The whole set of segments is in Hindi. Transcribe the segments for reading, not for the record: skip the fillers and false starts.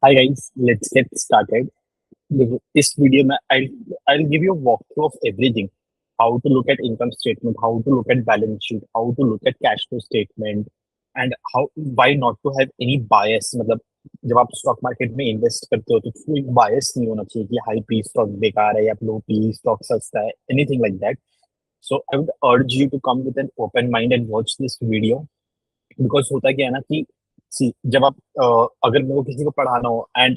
Hi guys, let's get started. This video में I'll give you a walkthrough of everything. How to look at income statement, how to look at balance sheet, how to look at cash flow statement, and how why not to have any bias. मतलब जब आप स्टॉक मार्केट में इन्वेस्ट करते हो तो कोई बायस नहीं होना चाहिए कि हाई पी स्टॉक बेकार है या लो पी स्टॉक सस्ता है, anything like that. So I would urge you to come with an open mind and watch this video. Because होता क्या है ना कि सी जब आप अगर मेरे को किसी को पढ़ाना हो एंड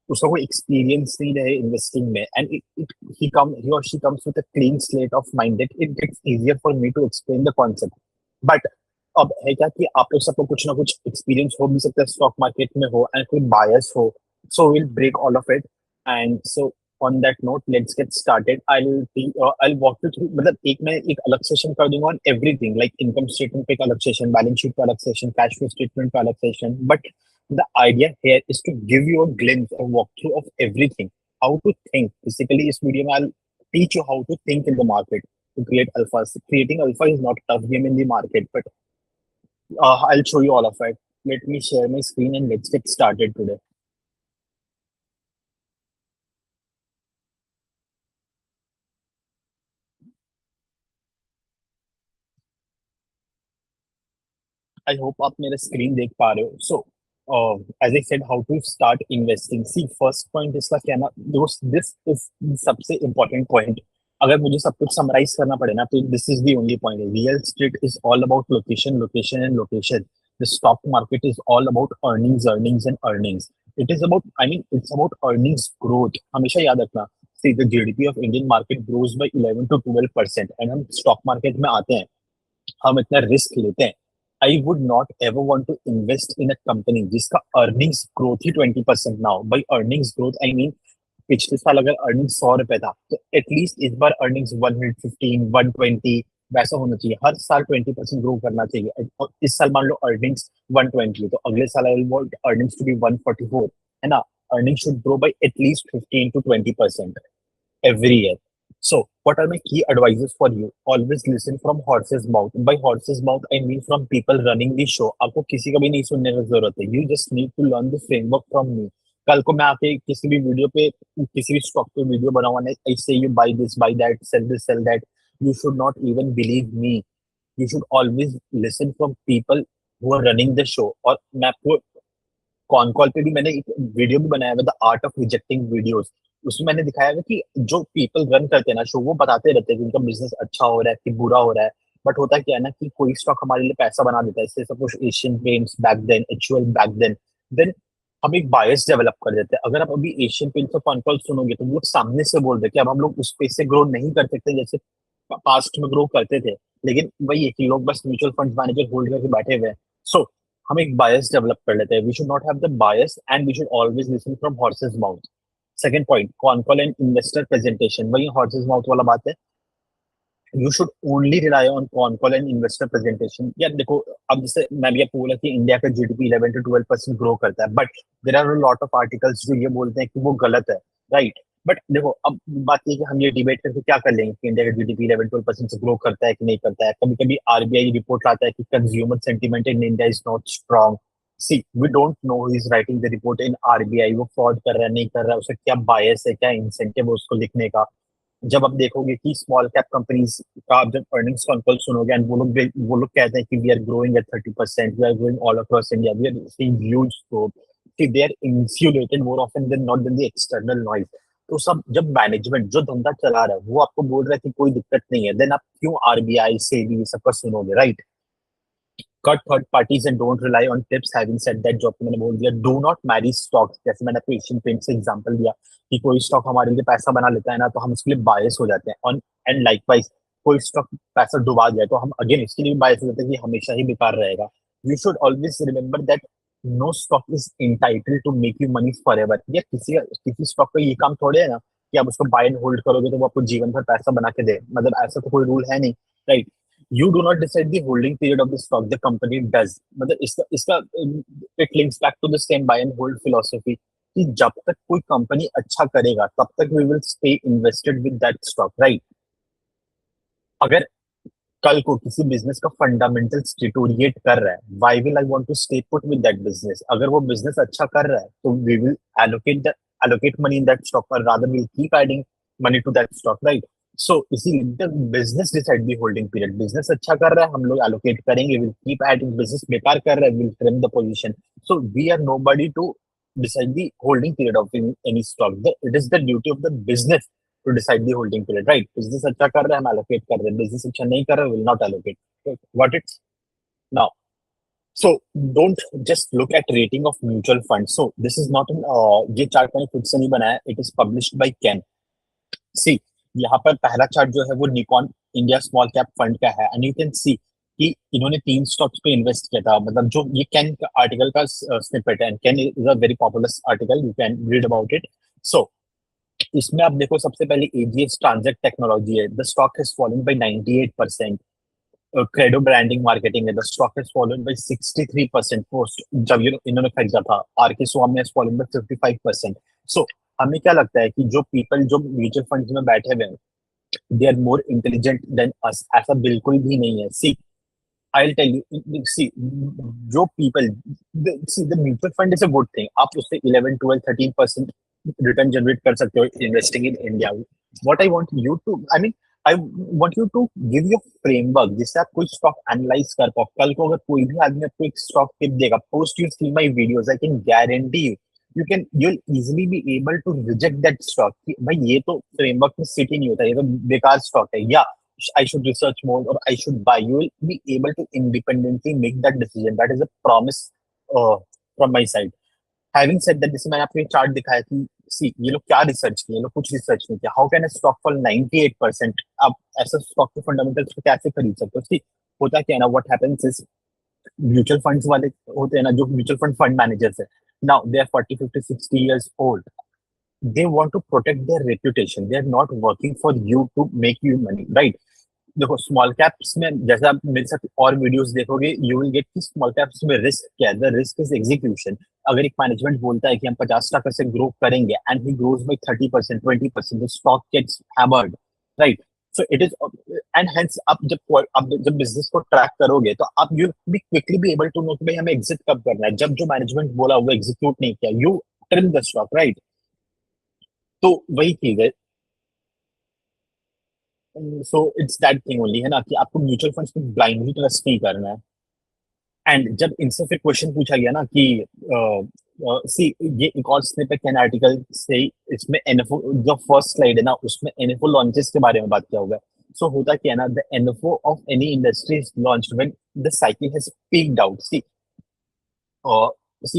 उसका कोई एक्सपीरियंस नहीं रहे इन्वेस्टिंग में एंड ही और she comes with a clean slate of mind that it gets easier for me to explain the concept. But अब है क्या कि आप लोग सबको कुछ ना कुछ एक्सपीरियंस हो भी सकता है स्टॉक मार्केट में हो एंड कोई बायस हो. So will break all of it. And so on that note, let's get started. I'll walk you through. मतलब एक मैं एक अलग सेशन कर दूंगा on everything, like income statement पे एक अलग सेशन, balance sheet पे अलग सेशन, cash flow statement पे अलग session. But the idea here is to give you a glimpse or walkthrough of everything. How to think. Basically, इस वीडियो में I'll teach you how to think in the market to create alphas. Creating alpha is not a tough game in the market, but I'll show you all of it. Let me share my screen and let's get started today. I hope आप मेरा स्क्रीन देख पा रहे हो. So as I said how to start investing. See first point इसका क्या ना दोस्त, दिस इज सबसे इम्पोर्टेंट पॉइंट. अगर मुझे सब कुछ समराइज करना पड़े ना तो this is the only point. Real estate is all about location, location and location. The stock market is all about earnings, earnings and earnings. It is about, I mean it's about earnings growth. हमेशा याद रखना. See the GDP of Indian market grows by 11 to 12% and हम स्टॉक मार्केट में आते हैं, हम इतना रिस्क लेते हैं. I would not ever want to invest in a company जिसका अर्निंग्स ग्रोथ ही 20% ना हो. By earnings growth I mean पिछले साल अगर अर्निंग 100 रुपए था तो एटलीस्ट इस बार अर्निंग्स 115, 120 वैसा होना चाहिए. हर साल 20% ग्रो करना चाहिए. और इस साल मान लो अर्निंग्स 120 तो अगले साल I want earnings to be 144, है ना. Earning should grow by at least 15 to 20% every year. So, what are my key advices for you? Always listen from horse's mouth. By horse's mouth, I mean from people running the show. आपको किसी का भी नहीं सुनने की जरूरत है. You just need to learn the framework from me. कल को मैं आके किसी भी वीडियो पे किसी भी स्टॉक पे वीडियो बनाऊंगा, I say you buy this, buy that, sell that. You should not even believe me. You should always listen from people who are running the show. और मैं आपको कॉन कॉल पे भी मैंने एक वीडियो भी बनाया हुआ, the art of rejecting videos. उसमें मैंने दिखाया है कि जो पीपल रन करते हैं ना शो, वो बताते रहते हैं कि उनका बिजनेस अच्छा हो रहा है कि बुरा हो रहा है. बट होता क्या है ना कि कोई स्टॉक हमारे लिए पैसा बना देता है, जैसे suppose Asian Paints back then, HUL back then हम एक बायस डेवलप कर देते हैं. अगर आप अभी एशियन पेंट्स का कॉन कॉल सुनोगे तो वो लोग सामने से बोल रहे कि अब हम लोग उस पेज से ग्रो नहीं कर सकते जैसे पास्ट में ग्रो करते थे. लेकिन वही है कि लोग बस म्यूचुअल फंड मैनेजर होल्ड करके बैठे हुए हैं. सो हम एक बायस डेवलप कर लेते हैं. We should not have the bias and we should always listen from horses mouth. Second point, con call and investor presentation. वही हॉर्सेस माउथ वाला बात है. You should only rely on con call and investor presentation. यार देखो, अब जैसे मैं भी आपको बोला कि इंडिया का जीडीपी 11 to 12% ग्रो करता है, but there are lot of articles जो ये बोलते हैं कि वो गलत है, राइट. बट देखो, अब बात ये कि हम ये डिबेट करके क्या कर लेंगे कि इंडिया का जीडीपी 11 12% से ग्रो करता है कि नहीं करता है. कभी कभी आरबीआई रिपोर्ट आता है कि consumer sentiment in India is not strong. See we don't know who is writing the report in RBI. वो फ्रॉड कर रहा है नहीं कर रहा है, उसका क्या बायस है, क्या इंसेंटिव है उसको लिखने का. जब आप देखोगे कि स्मॉल कैप कंपनीज का आप जब अर्निंग्स कॉल सुनोगे एंड वो लोग कहते हैं कि we are growing at 30%, we are growing all across India, we are seeing huge growth, कि they are insulated more often than not than the external noise. तो सब जब मैनेजमेंट जो धंधा चला रहा है वो आपको बोल रहा है कि कोई दिक्कत नहीं है, देन आप क्यों आरबीआई से भी सबका सुनोगे, right. Cut third parties and don't rely on tips. Having said that, जो आपको मैंने बोल दिया, डू नॉट मैरी स्टॉक्स. जैसे मैंने आपको एशियन पेंट से एग्जांपल दिया कि कोई स्टॉक हमारे लिए पैसा बना लेता है ना तो हम उसके लिए बायस हो जाते हैं. ऑन एंड लाइकवाइज कोई स्टॉक पैसा डुबा जाए तो हम अगेन इसके लिए बायस हो जाते हैं कि हमेशा ही बेकार रहेगा. You should always remember that no stock is entitled to make you money forever. या किसी स्टॉक का ये काम थोड़े है ना कि आप उसको बाय एंड होल्ड करोगे तो वो आपको जीवन भर पैसा बना के दे. मतलब ऐसा तो कोई रूल है नहीं, right. You do not decide the holding period of the stock, the company does. मतलब इसका it links back to the same buy and hold philosophy कि जब तक कोई कंपनी अच्छा करेगा तब तक we will stay invested with that stock, right. अगर कल को किसी बिजनेस का फंडामेंटल्स डिटोरिएट कर रहा है, why will I want to stay put with that business? अगर वो बिजनेस अच्छा कर रहा है तो we will allocate money in that stock, or rather we'll keep adding money to that stock, right? So इसीलिए the business decide the holding period. Business अच्छा कर रहा है हम लोग allocate करेंगे, we'll keep adding. बिजनेस बेकार कर रहा है, we'll trim the position. So we are nobody to decide the holding period of any stock. It is the duty of the business to decide the holding period, right? Business अच्छा कर रहा है हम allocate कर रहे हैं, business अच्छा नहीं कर रहा है, will not allocate. Got it? Now, so don't just look at rating of mutual funds. So this is not an ये चार्ट मैंने खुद से नहीं बनाया, it is published by Ken. See, यहाँ पर पहला चार्ट जो है वो Nikon India small cap fund का है, एंड यू कैन सी कि इन्होंने 3 स्टॉक्स पे इन्वेस्ट किया था। मतलब जो ये कैन आर्टिकल का स्निपेट है, Ken is a very popular article, you can read about it. So इसमें आप देखो, सबसे पहले एजीएस ट्रांजेक्ट टेक्नोलॉजी है, the stock has fallen by 98%। Credo branding marketing है, the stock has fallen by 63% post जब ये इन्होंने खरीदा था। RK Swamy has fallen by 55%। So हमें क्या लगता है कि जो पीपल जो म्यूचुअल फंड्स में बैठे हुए हैं, they are more intelligent than us? ऐसा बिल्कुल भी नहीं है। सी, I'll tell you, see, जो people, see, the mutual fund is a good thing. आप उससे 11, 12, 13% रिटर्न जनरेट कर सकते हो investing in India. What I want you to, I mean, I want you to give your framework जिससे आप कोई स्टॉक एनालाइज कर पाओ। कल को अगर कोई भी आदमी आपको एक स्टॉक टिप देगा, post you see my videos, I can guarantee you you'll easily be able to reject that stock कि भाई ये तो फ्रेमवर्क में सिट ही नहीं होता, ये तो बेकार स्टॉक है, या I should research more or I should buy. You will be able to independently make that decision. That is a promise from my side. Having said that, जैसे मैंने आपको ये चार्ट दिखाया कि सी ये लोग क्या रिसर्च किए, ये लोग कुछ रिसर्च नहीं किया। How can a stock fall 98%? आप ऐसा स्टॉक के फंडामेंटल्स को कैसे खरीद सकते हो? सी, होता क्या है ना, what happens is mutual funds वाले होते हैं ना, जो म्यूचुअल फंड मैनेजर्स है, now they are 40, 50, 60 years old. They want to protect their reputation. They are not working for you to make you money, right? देखो, स्मॉल कैप्स में जैसा आप मेरे साथ और वीडियोस देखोगे, यू विल गेट कि स्मॉल कैप्स में रिस्क क्या है। The risk is execution. अगर एक मैनेजमेंट बोलता है कि हम 50% से ग्रो करेंगे and he grows by 30%, 20%, the stock gets hammered, right? So it is, and hence आप जब बिजनेस को ट्रैक करोगे तो आप you be quickly be able to know कि भाई हमें एग्जिट कब करना है। जब जो मैनेजमेंट बोला वो एग्जीक्यूट नहीं किया, you trim the stock, right? तो वही चीज है। So it's that thing only, है ना, कि आपको म्यूचुअल फंड्स को ब्लाइंडली ट्रस्ट नहीं करना है। एंड जब इनसे फिर क्वेश्चन पूछा गया ना कि सी, ये एक और स्निपेट कैन आर्टिकल से, इसमें एनएफओ जो फर्स्ट स्लाइड है ना, उसमें एनएफओ लॉन्चेस के बारे में बात किया हुआ है। सो होता क्या है ना, the NFO of any industry is launched when the cycle has peaked out. See,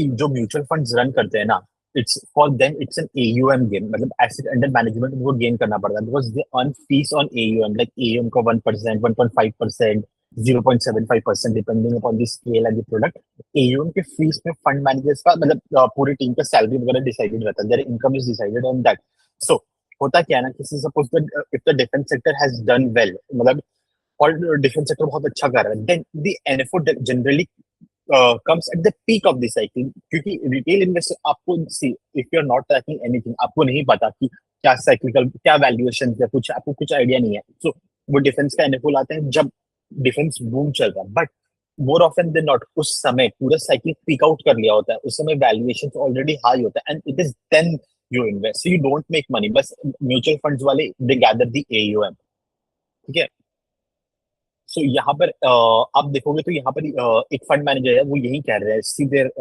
जो म्यूचुअल फंड्स रन करते हैं ना, it's for them it's an AUM game. मतलब एसेट अंडर मैनेजमेंट उनको गेन करना पड़ता है, because they earn fees on AUM, like AUM का 1%, 1.5%, 0.75%, depending upon the scale and the product. AUM के फीस में फंड मैनेजर्स का, मतलब पूरी टीम का सैलरी वगैरह डिसाइडेड रहता है, their income is decided on that. So होता क्या है ना, किसी suppose if the defence sector has done well, मतलब और डिफेंस सेक्टर बहुत अच्छा कर रहा है, then the NFO generally comes at the peak of the cycle, क्योंकि रिटेल इन्वेस्टर आपको see, if you are not tracking anything, आपको नहीं पता कि क्या साइक्लिकल, क्या वैल्यूएशन है, कुछ आपको कुछ आइडिया नहीं है। सो वो डिफेंस का एनएफओ लाते हैं जब डिफेंस बूम चल रहा है, but more often than not उस समय पूरा साइकिल पीक आउट कर लिया होता है, उस समय वैल्यूएशन ऑलरेडी हाई होता है, and it is then you invest, you don't make money. बस म्यूचुअल फंड्स वाले दे गैदर द एयूएम, ठीक है? सो यहाँ पर आप देखोगे तो यहाँ पर एक फंड मैनेजर है, वो यही कह रहे हैं, see their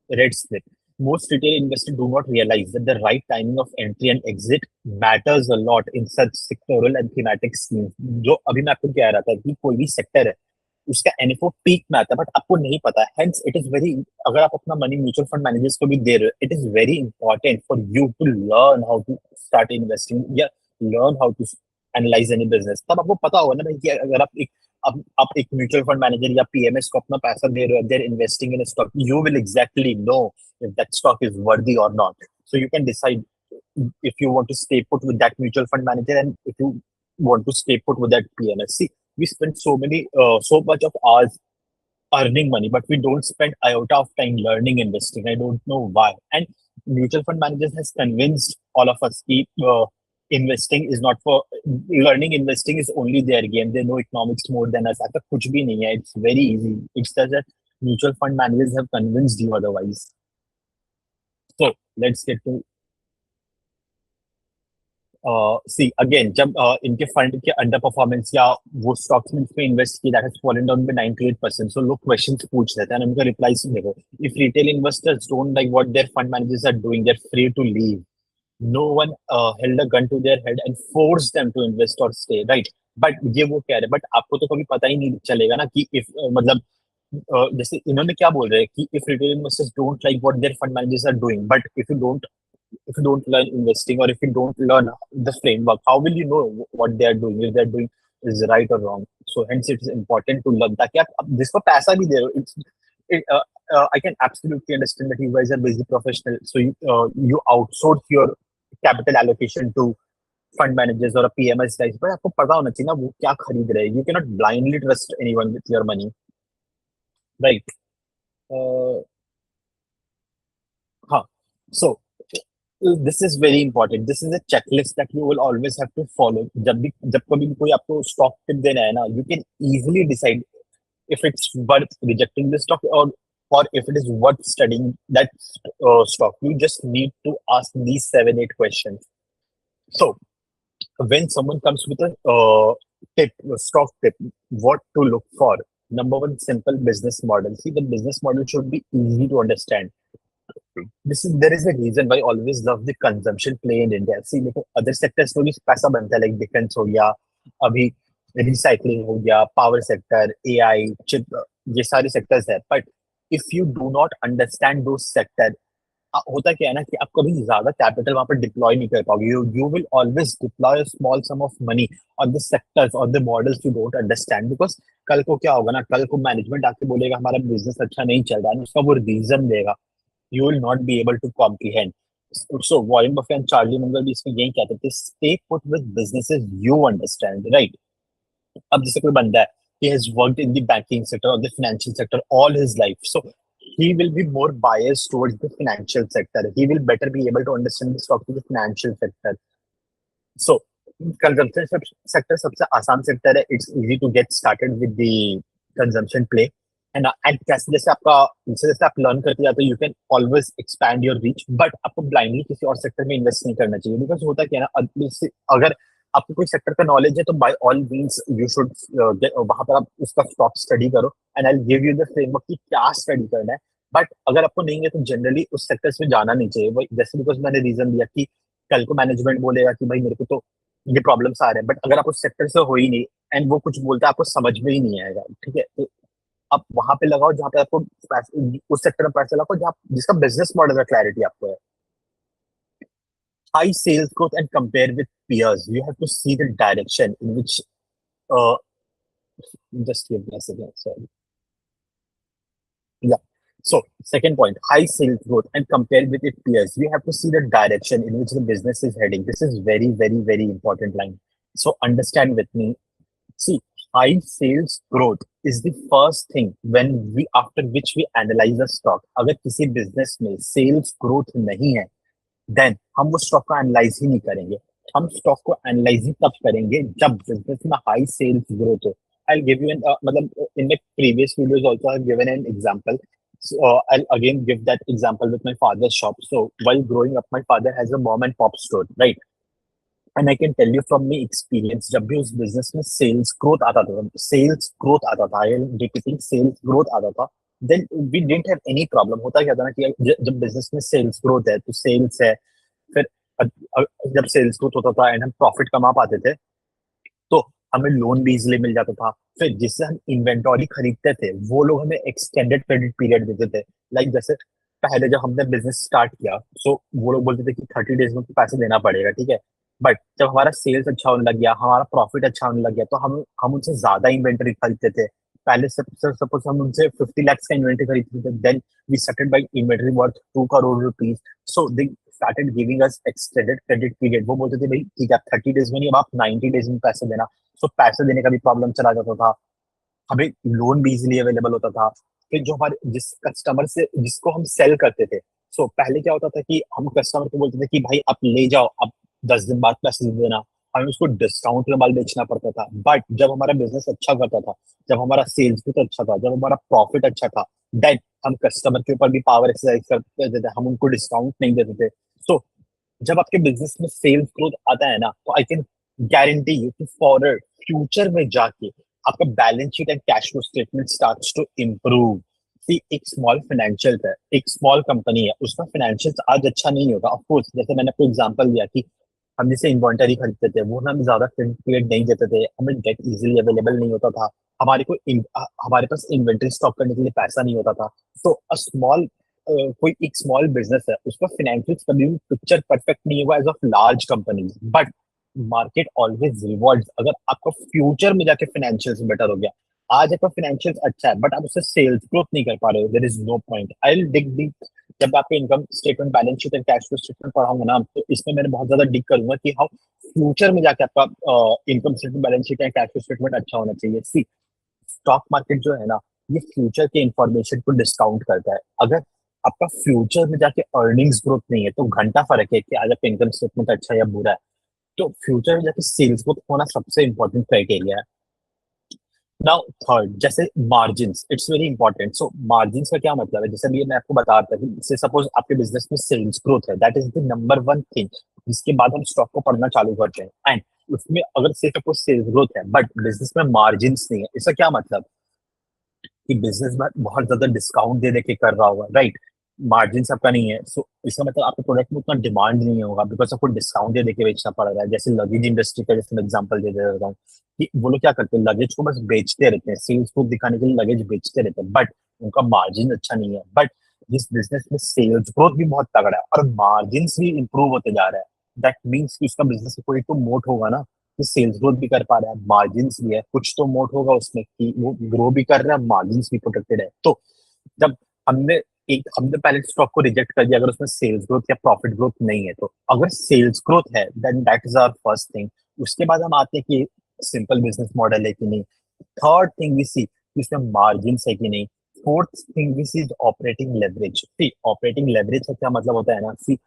red slip, most retail investors do not realize that the right timing of entry and exit matters a lot in such sectoral and thematic schemes। जो अभी मैं आपको कह रहा था कि कोई भी सेक्टर है उसका एनएफओ पीक में आता है, बट आपको नहीं पता है, हेंस इट इज वेरी, अगर आप अपना मनी म्यूचुअल फंड मैनेजर्स को भी दे रहे हो, it is very important for you to learn how to start investing, या learn how to analyse any business. तब आपको पता होगा ना भाई कि अगर आप एक म्यूचुअल फंड मैनेजर या पीएमएस को अपना पैसा दे रहे हो, there investing in stock, you will exactly know if that stock is worthy or not. So you can decide if you want to stay put with that mutual fund manager, and if you want to stay put with that PMS. See, we spend so much of hours earning money, but we don't spend iota of time learning investing. I don't know why. And mutual fund managers has convinced all of us. Investing is not for learning, investing is only there game, they know economics more than us, ऐसा कुछ भी नहीं है, it's very easy, it's just that mutual fund managers have convinced you otherwise. So let's get to see again, जब इनके फंड के अंडर परफॉर्मेंस या वो स्टॉक्स में इसमें इन्वेस्ट किया, that has fallen down by 98%. सो लोग क्वेश्चंस पूछ रहे थे और उनका रिप्लाई सुन देखो. If retail investors don't like what their fund managers are doing, they are free to leave. No one held a gun to their head and force them to invest or stay, right. But ये वो कह रहे, बट आपको तो कभी पता ही नहीं चलेगा ना कि इफ मतलब जैसे इन्होंने क्या बोल रहे हैं कि if retail investors don't like what their fund managers are doing, but if you don't learn investing, or if you don't learn the framework, how will you know what they are doing, if they're doing is right or wrong? So hence it's important to learn, ताकि आप जिसको पैसा भी दे रहे हो, I can absolutely understand that you guys are busy professional, so you outsource your capital allocation to fund managers or a PMS guys, but आपको पता होना चाहिए ना वो क्या खरीद रहे हैं. You cannot blindly trust anyone with your money, right? uh, हाँ. So this is very important. This is a checklist that you will always have to follow. जब कभी भी कोई आपको stock tip देना है ना, you can easily decide if it's worth rejecting the stock, or if it is worth studying that stock. You just need to ask these 7-8 questions. So when someone comes with a stock tip, what to look for? Number one, simple business model. See, the business model should be easy to understand. There is a reason why I always love the consumption play in India. See, देखो other sectors में भी पैसा बनता है, like defense हो गया, अभी recycling हो गया, power sector, AI, chip, ये सारे sectors है. But if you do not understand those sector, होता क्या है ना कि आप कभी ज्यादा कैपिटल वहां पर डिप्लॉय नहीं कर पाओगे. You will always deploy small sum of money on the sectors और the models you don't understand. Because कल को क्या होगा ना, कल को मैनेजमेंट आके बोलेगा हमारा बिजनेस अच्छा नहीं चल रहा है, उसका वो रीजन देगा, you will not be able to comprehend. So Warren Buffett and Charlie Munger भी इसमें यही कहते थे, stay put with businesses you understand, right? अब जैसे कोई बंदा है, he has worked in the banking sector or the financial sector all his life, so he will be more biased towards the financial sector. He will better be able to understand the stock of the financial sector. So consumption sector सबसे आसान सेक्टर है. It's easy to get started with the consumption play. And जैसे जैसे आपका जैसे जैसे आप लर्न करते जाते हो, you can always expand your reach. But आपको ब्लाइंडली किसी और सेक्टर में इन्वेस्ट नहीं करना चाहिए. बिकॉज होता क्या है ना, अगर आपको कोई सेक्टर का नॉलेज है तो by all means you should वहां पर आप उसका स्टॉक स्टडी करो, and I will give you the framework कि क्या स्टडी करना है. बट अगर आपको नहीं है तो जनरली उस सेक्टर्स में जाना नहीं चाहिए. वही जैसे बिकॉज मैंने रीजन दिया कि कल को मैनेजमेंट बोलेगा कि भाई मेरे को तो ये प्रॉब्लम्स आ रहे हैं, बट अगर आप उस सेक्टर से हो ही नहीं एंड वो कुछ बोलता है आपको समझ में ही नहीं आएगा, ठीक है. तो आप वहां पे लगाओ जहाँ पे आपको उस सेक्टर में पैसा लगाओ जहाँ जिसका बिजनेस मॉडल का क्लैरिटी आपको है. High sales growth and compare with peers. You have to see the direction in which uh just give me a second, sorry. Yeah. So second point, high sales growth and compare with its peers. You have to see the direction in which the business is heading. This is very, very, very important line. So understand with me. See, high sales growth is the first thing when we after which we analyze a stock. अगर किसी business में sales growth नहीं है, then हम वो stock को analyze ही नहीं करेंगे. हम stock को analyze ही तब करेंगे जब business में high sales growth हो. I'll give you an मतलब in my previous videos also I've given an example. So I'll again give that example with my father's shop. So while growing up, my father has a mom and pop store, right? And I can tell you from my experience, जब भी उस बिजनेस में सेल्स ग्रोथ आता था, I am repeating sales growth आता था, then we didn't have any problem. होता क्या था ना कि जब बिजनेस में सेल्स ग्रोथ है तो सेल्स है, फिर जब सेल्स ग्रोथ होता था एंड हम प्रॉफिट कमा पाते थे तो हमें लोन भी इजिली मिल जाता था. फिर जिससे हम इन्वेंटरी खरीदते थे वो लोग हमें एक्सटेंडेड क्रेडिट पीरियड देते थे. लाइक जैसे पहले जब हमने बिजनेस स्टार्ट किया सो वो लोग बोलते थे कि 30 डेज में पैसे देना पड़ेगा, ठीक है. बट जब हमारा सेल्स अच्छा होने लग गया, हमारा प्रॉफिट अच्छा होने लग गया, तो हम उनसे ज्यादा इन्वेंटरी खरीदते थे. पहले सपोज हम उनसे 50 lakhs का इन्वेंटरी खरीदते थे, then we started buy inventory worth 2 crore rupees. So they started giving us extended credit period. वो बोलते थे भाई ठीक है, 30 डेज में नहीं, अब आप 90 डेज में पैसे देना. सो पैसे देने का भी प्रॉब्लम चला जाता था, हमें लोन भी इजिली अवेलेबल होता था. फिर जो हमारे जिस कस्टमर से जिसको हम सेल करते थे, सो पहले क्या होता था कि हम कस्टमर को बोलते थे कि भाई आप ले जाओ, आप 10 दिन बाद पैसे दे देना, हमें उसको डिस्काउंट में माल बेचना पड़ता था। बट जब हमारा बिजनेस अच्छा करता था, जब हमारा सेल्स भी अच्छा था, जब हमारा प्रॉफिट अच्छा था, देन हम कस्टमर के ऊपर भी पावर एक्सरसाइज करते थे, हम उनको डिस्काउंट नहीं देते थे। तो जब आपके बिजनेस में सेल्स ग्रोथ आता है ना, तो आई कैन गारंटी यू कि फॉरवर्ड फ्यूचर में जाके आपका balance sheet and cash flow statement starts to improve. See, एक स्मॉल फाइनेंशियल है, एक स्मॉल कंपनी है, उसका फाइनेंशियल आज अच्छा नहीं होगा। ऑफ कोर्स, जैसे मैंने आपको एग्जांपल दिया कि हम जैसे इन्वेंटरी खरीदते थे, वो हम ज्यादा पीरियड नहीं देते थे, हमें डेट इजीली अवेलेबल नहीं होता था, हमारे पास इन्वेंटरी स्टॉक करने के लिए पैसा नहीं होता था। तो अ स्मॉल कोई एक स्मॉल बिजनेस है, उसका फाइनेंशियल कभी भी पिक्चर परफेक्ट नहीं होगा age of large companies. But market always rewards अगर आपका फ्यूचर में जाके फाइनेंशियल बेटर हो गया। आज आपका फाइनेंशियल अच्छा है बट आप उससे सेल्स ग्रोथ नहीं कर पा रहे हो, there is no point. I will dig deep जब आपको income statement, balance sheet and cash flow statement पढ़ाऊंगा ना, तो इसमें मैंने बहुत ज्यादा डिग करूंगा कि हाउ फ्यूचर में जाके आपका income statement, balance sheet and cash flow statement अच्छा होना चाहिए। सी, स्टॉक मार्केट जो है ना, ये फ्यूचर के इंफॉर्मेशन को डिस्काउंट करता है। अगर आपका फ्यूचर में जाके अर्निंग्स ग्रोथ नहीं है, तो घंटा फर्क है कि आज आपका इनकम स्टेटमेंट अच्छा है या बुरा है। तो फ्यूचर में जाके सेल्स ग्रोथ होना सबसे इंपॉर्टेंट क्राइटेरिया है। नाउ थर्ड, जैसे margins, it's very important. So margins का क्या मतलब है, जैसे अभी मैं आपको बता रहा था कि से सपोज आपके बिजनेस में सेल्स ग्रोथ है, that is the number one thing. जिसके बाद हम स्टॉक को पढ़ना चालू करते हैं। एंड उसमें अगर से सपोज सेल्स ग्रोथ है बट बिजनेस में मार्जिन्स नहीं है, इसका क्या मतलब कि बिजनेस में बहुत ज्यादा डिस्काउंट दे दे के कर रहा होगा, राइट? मार्जिन आपका नहीं है, सो इसका मतलब आपके प्रोडक्ट में उतना डिमांड नहीं होगा, बिकॉज आपको डिस्काउंट दे दे के बेचना पड़ रहा है। जैसे लगेज इंडस्ट्री का जैसे मैं एग्जांपल दे देता हूँ कि वो लोग क्या करते हैं, लगेज को बस बेचते रहते हैं, सेल्स को दिखाने के लिए लगेज बेचते रहते हैं, बट उनका मार्जिन अच्छा नहीं है। बट जिस बिजनेस में सेल्स ग्रोथ भी बहुत तगड़ा है और मार्जिन भी इंप्रूव होते जा रहा है, दैट मीन्स कि उसका बिजनेस कोई तो मोट होगा ना, कि सेल्स ग्रोथ भी कर पा रहा है, मार्जिन भी है, कुछ तो मोट होगा उसमें कि वो ग्रो भी कर रहा है, मार्जिन भी प्रोटेक्टेड है। तो जब हमने हमने पहले स्टॉक को रिजेक्ट कर दिया अगर उसमें सेल्स ग्रोथ या प्रॉफिट ग्रोथ नहीं है। तो अगर सेल्स ग्रोथ है, then that is our first thing. उसके बाद हम आते हैं कि सिंपल बिजनेस मॉडल है कि नहीं। थर्ड थिंग वी सी कि उसमें मार्जिन है कि नहीं। Fourth thing we see operating leverage. See, operating leverage का क्या मतलब होता है ना, सी,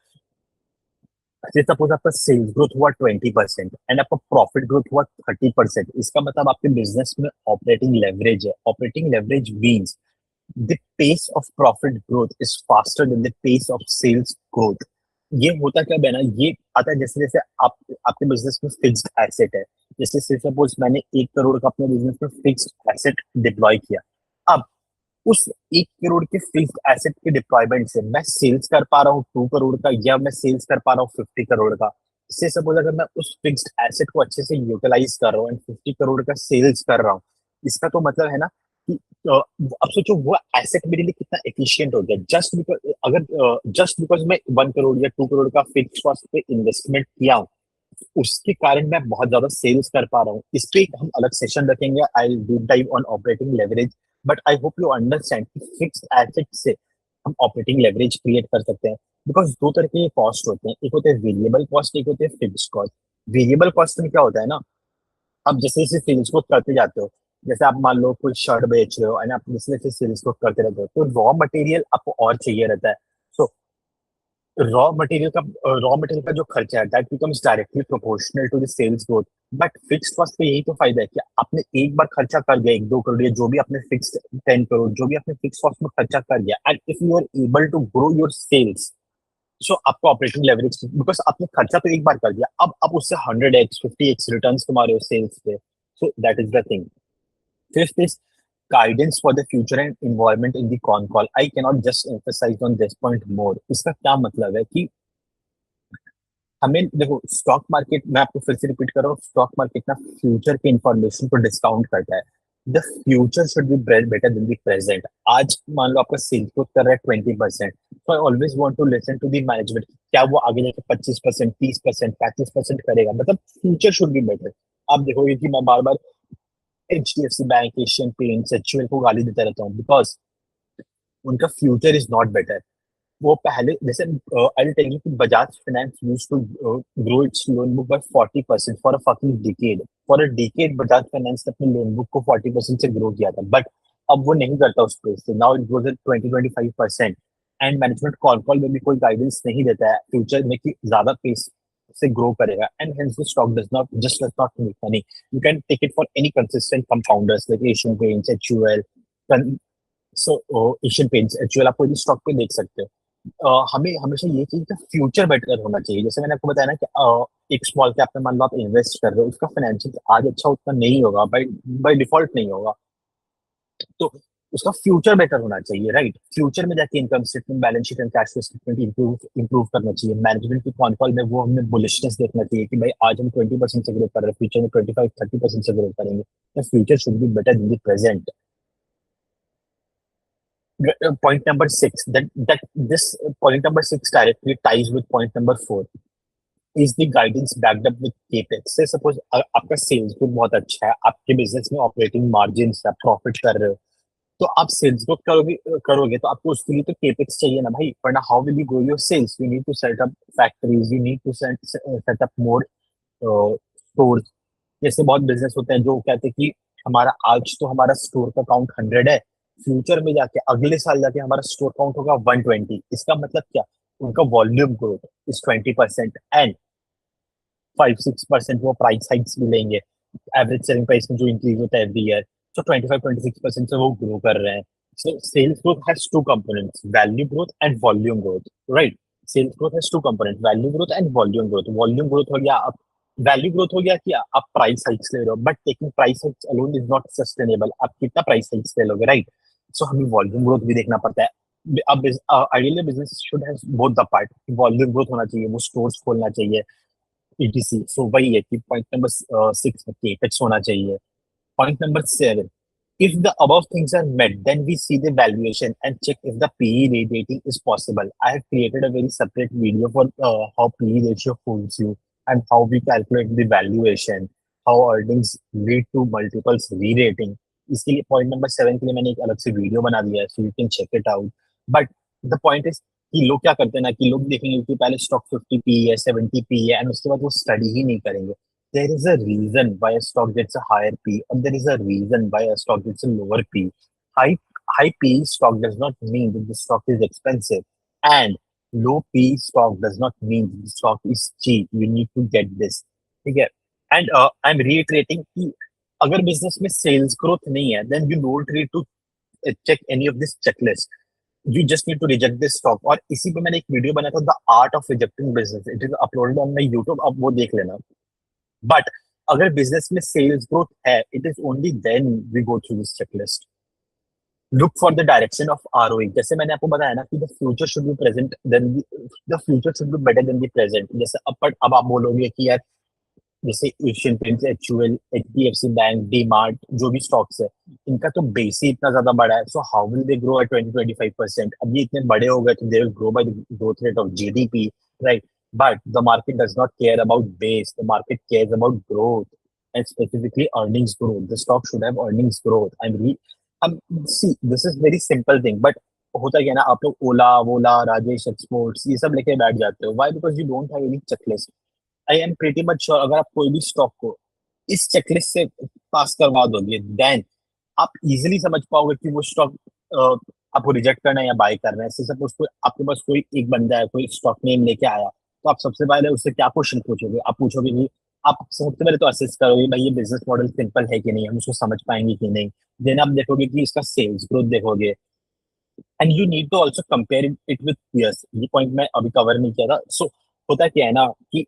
सपोज आपका सेल्स ग्रोथ हुआ 20% एंड आपका प्रॉफिट ग्रोथ हुआ 30%, इसका मतलब आपके बिजनेस में ऑपरेटिंग लेवरेज है। Operating leverage means the pace of profit growth is faster than the pace of sales growth। ये होता क्या है ना, ये आता है जैसे जैसे आप आपके बिजनेस में फिक्स्ड एसेट है। जैसे सपोज मैंने 1 करोड़ का अपने बिजनेस में फिक्स्ड एसेट डिप्लॉय किया। अब उस 1 करोड़ के फिक्स्ड एसेट के डिप्लॉयमेंट से मैं सेल्स कर पा रहा हूँ 2 करोड़ का, या मैं सेल्स कर पा रहा हूँ 50 करोड़ का। इससे सपोज अगर मैं उस फिक्स्ड एसेट को अच्छे से यूटिलाइज कर रहा हूँ एंड 50 करोड़ का सेल्स कर रहा हूँ, इसका तो मतलब है ना कि अब सोचो वो एसेट मेरे लिए कितना एफिशिएंट हो गया। जस्ट बिकॉज अगर जस्ट बिकॉज मैं 1 करोड़ या 2 करोड़ का फिक्स कॉस्ट पे इन्वेस्टमेंट किया हूँ, उसके कारण मैं बहुत ज्यादा सेल्स कर पा रहा हूँ। इस पे हम अलग सेशन रखेंगे, I deep dive on operating leverage. But I hope you understand कि फिक्स्ड एसेट से हम ऑपरेटिंग लेवरेज क्रिएट कर सकते हैं। बिकॉज दो तरह के कॉस्ट होते हैं, एक होते हैं वेरिएबल कॉस्ट, एक होते हैं फिक्स्ड कॉस्ट। वेरिएबल कॉस्ट में क्या होता है ना, आप जैसे जैसे सेल्स को करते जाते हो, जैसे आप मान लो कोई शर्ट बेच रहे हो एंड आप जैसे जैसे सेल्स को करते रहते हो, तो रॉ मटेरियल आपको और चाहिए रहता है। सो रॉ मटेरियल का जो खर्चा है, that becomes directly proportional to the sales growth. But fixed cost पे यही तो फायदा है कि आपने एक बार खर्चा कर दिया 1-2 करोड़, या जो भी आपने फिक्स्ड 10 करोड़ जो भी आपने फिक्स कॉस्ट में खर्चा कर दिया, and if you are able to grow your sales, so आपको ऑपरेटिंग लेवरेज, बिकॉज आपने खर्चा तो एक बार कर दिया, अब आप उससे 100x 50x रिटर्न कमा रहे हो सेल्स पे। So that is the thing. Fifth is guidance for the future and involvement in the con call. I cannot just emphasize on this point more। इसका क्या मतलब है कि हमें देखो, स्टॉक मार्केट, मैं आपको फिर से रिपीट कर रहा हूँ, स्टॉक मार्केट ना फ्यूचर के इंफॉर्मेशन को डिस्काउंट करता है। The future should be better than the present. आज मान लो आपका सेल्स ग्रोथ कर रहा है 20%, तो I always want to listen to the management, क्या वो आगे जाके 25%, 30%, 35% करेगा, मतलब फ्यूचर शुड बी बेटर। आप देखोगे कि मैं बार बार HDFC bank, Asian Paints, HUL को गाली देता रहता हूँ, बिकॉज उनका फ्यूचर इज नॉट बेटर। वो पहले जैसे आई टेल यू कि Bajaj Finance used to grow its loan book by 40% for a fucking decade. For a decade Bajaj Finance ने अपने लोन बुक को 40% से ग्रो किया था, बट अब वो नहीं करता उस पेस से। Now it grows at 20-25%। And management call call में भी कोई गाइडेंस नहीं देता है फ्यूचर में कि ज्यादा पेस से ग्रो करेगा, and hence the stock does not make money. You can take it for any consistent compounders like Asian Paints, HUL. So Asian Paints, HUL आप कोई भी स्टॉक पे देख सकते हो. हमें हमेशा ये चीज का फ्यूचर बेटर होना चाहिए. जैसे मैंने आपको बताया ना कि एक स्मॉल कैप में मान लो आप इन्वेस्ट कर रहे हो, उसका फाइनेंशियल आज अच्छा उतना नहीं होगा, बाय बाय डिफॉल्ट नहीं होगा. तो उसका फ्यूचर बेटर होना चाहिए, राइट. फ्यूचर में जाके income statement, balance sheet and cash flow statement improve करना चाहिए. मैनेजमेंट की कॉन कॉल में वो हमें बुलिशनेस देखना चाहिए कि भाई आज हम 20% से ग्रो कर रहे हैं, फ्यूचर में 25-30% से ग्रो करेंगे. The future should be better than the present. Point number six, that this point number six directly ties with point number four. Is the guidance backed up with capex? से सपोज आपका सेल्स ग्रोथ बहुत अच्छा है, आपके बिजनेस में ऑपरेटिंग मार्जिन आप प्रॉफिट कर रहे हो, तो आप सेल्स ग्रोथ करोगे तो आपको उसके लिए तो केपेक्स चाहिए ना भाई, वरना how will you grow your sales? You need to set up factories, you need to set up more stores. जैसे बहुत बिजनेस होते हैं जो कहते हैं कि हमारा आज तो हमारा स्टोर का काउंट 100 है, फ्यूचर में जाके अगले साल जाके हमारा स्टोर काउंट होगा 120. इसका मतलब क्या? उनका वॉल्यूम ग्रोथ इज 20% एंड 5-6% वो प्राइस हाइक्स भी लेंगे. एवरेज सेलिंग प्राइस में जो इंक्रीज होता है एवरी ईयर, so 25-26% से वो ग्रो कर रहे हैं. So sales growth has two components, value growth and volume growth, right? Sales growth has two components, value growth and volume growth. Volume growth हो गया आप, वैल्यू ग्रोथ हो गया कि आप प्राइस हाइक्स ले रहे हो, but taking price hikes alone is not sustainable. आप कितना प्राइस हाइक्स ले लोगे, राइट? सो हमें वॉल्यूम ग्रोथ भी देखना पड़ता है. अब ideally business should have both the part. Volume growth होना चाहिए, वो स्टोर्स खोलना चाहिए, etc. सो वही है कि पॉइंट नंबर 6 में केपेक्स होना चाहिए. Point number 7. If the above things are met, then we see the valuation and check if the PE rating is possible. I have created a very separate video for how PE ratio fools you and how we calculate the valuation, how earnings lead to multiples re-rating. इसके लिए पॉइंट नंबर 7 के लिए मैंने एक अलग से वीडियो बना दिया है, so you can check it out. But the point is कि लोग क्या करते हैं ना, कि लोग देखेंगे कि पहले स्टॉक 50 पी है, 70 पी है, एंड उसके बाद वो स्टडी ही नहीं करेंगे. There is a reason why a stock gets a higher P, and there is a reason why a stock gets a lower P. High high P stock does not mean that the stock is expensive, and low P stock does not mean that the stock is cheap. You need to get this. ठीक है? And I'm reiterating कि अगर बिजनेस में सेल्स ग्रोथ नहीं है, then you don't need to check any of this checklist. You just need to reject this stock. और इसी पे मैंने एक वीडियो बनाया था, The Art of Rejecting Business. It is uploaded on my YouTube. अब वो देख लेना. बट अगर बिजनेस में सेल्स ग्रोथ है, it is only then we go through this checklist. Look for the direction of ROE. जैसे मैंने आपको बताया ना कि the future should be present than the future should be better than the present. जैसे अब आप बोलोगे कि यार जैसे Asian Paints, HUL, HDFC bank, DMart, जो भी स्टॉक्स है, इनका तो बेस ही इतना ज्यादा बड़ा है, so how will they grow at 20-25%? अब ये इतने बड़े हो गए तो they will grow by the growth rate of GDP, right? But the market does not care about base. The market cares about growth, and specifically earnings growth. The stock should have earnings growth. See, this is very simple thing, but होता क्या है ना, आप लोग ओला वोला, राजेश एक्सपोर्ट्स ये सब लेके बैठ जाते हो. Why? Because you don't have any checklist. I am pretty much sure अगर आप कोई भी स्टॉक को इस चेकलिस्ट से पास करवा दोगे, देन आप इजिली समझ पाओगे कि वो स्टॉक आपको रिजेक्ट करना है या बाय करना है. सपोज कोई आपके पास कोई एक बंदा है, कोई स्टॉक नेम लेके आया, तो आप सबसे पहले उससे क्या क्वेश्चन पूछोगे? आप पूछोगे कि आप सबसे पहले तो असेस करोगे भाई ये बिजनेस मॉडल सिंपल है कि नहीं, हम उसको समझ पाएंगे कि नहीं. देन आप देखोगे कि इसका सेल्स ग्रोथ देखोगे, and you need to also compare it with peers. ये पॉइंट मैं अभी कवर नहीं किया था. सो होता क्या है ना कि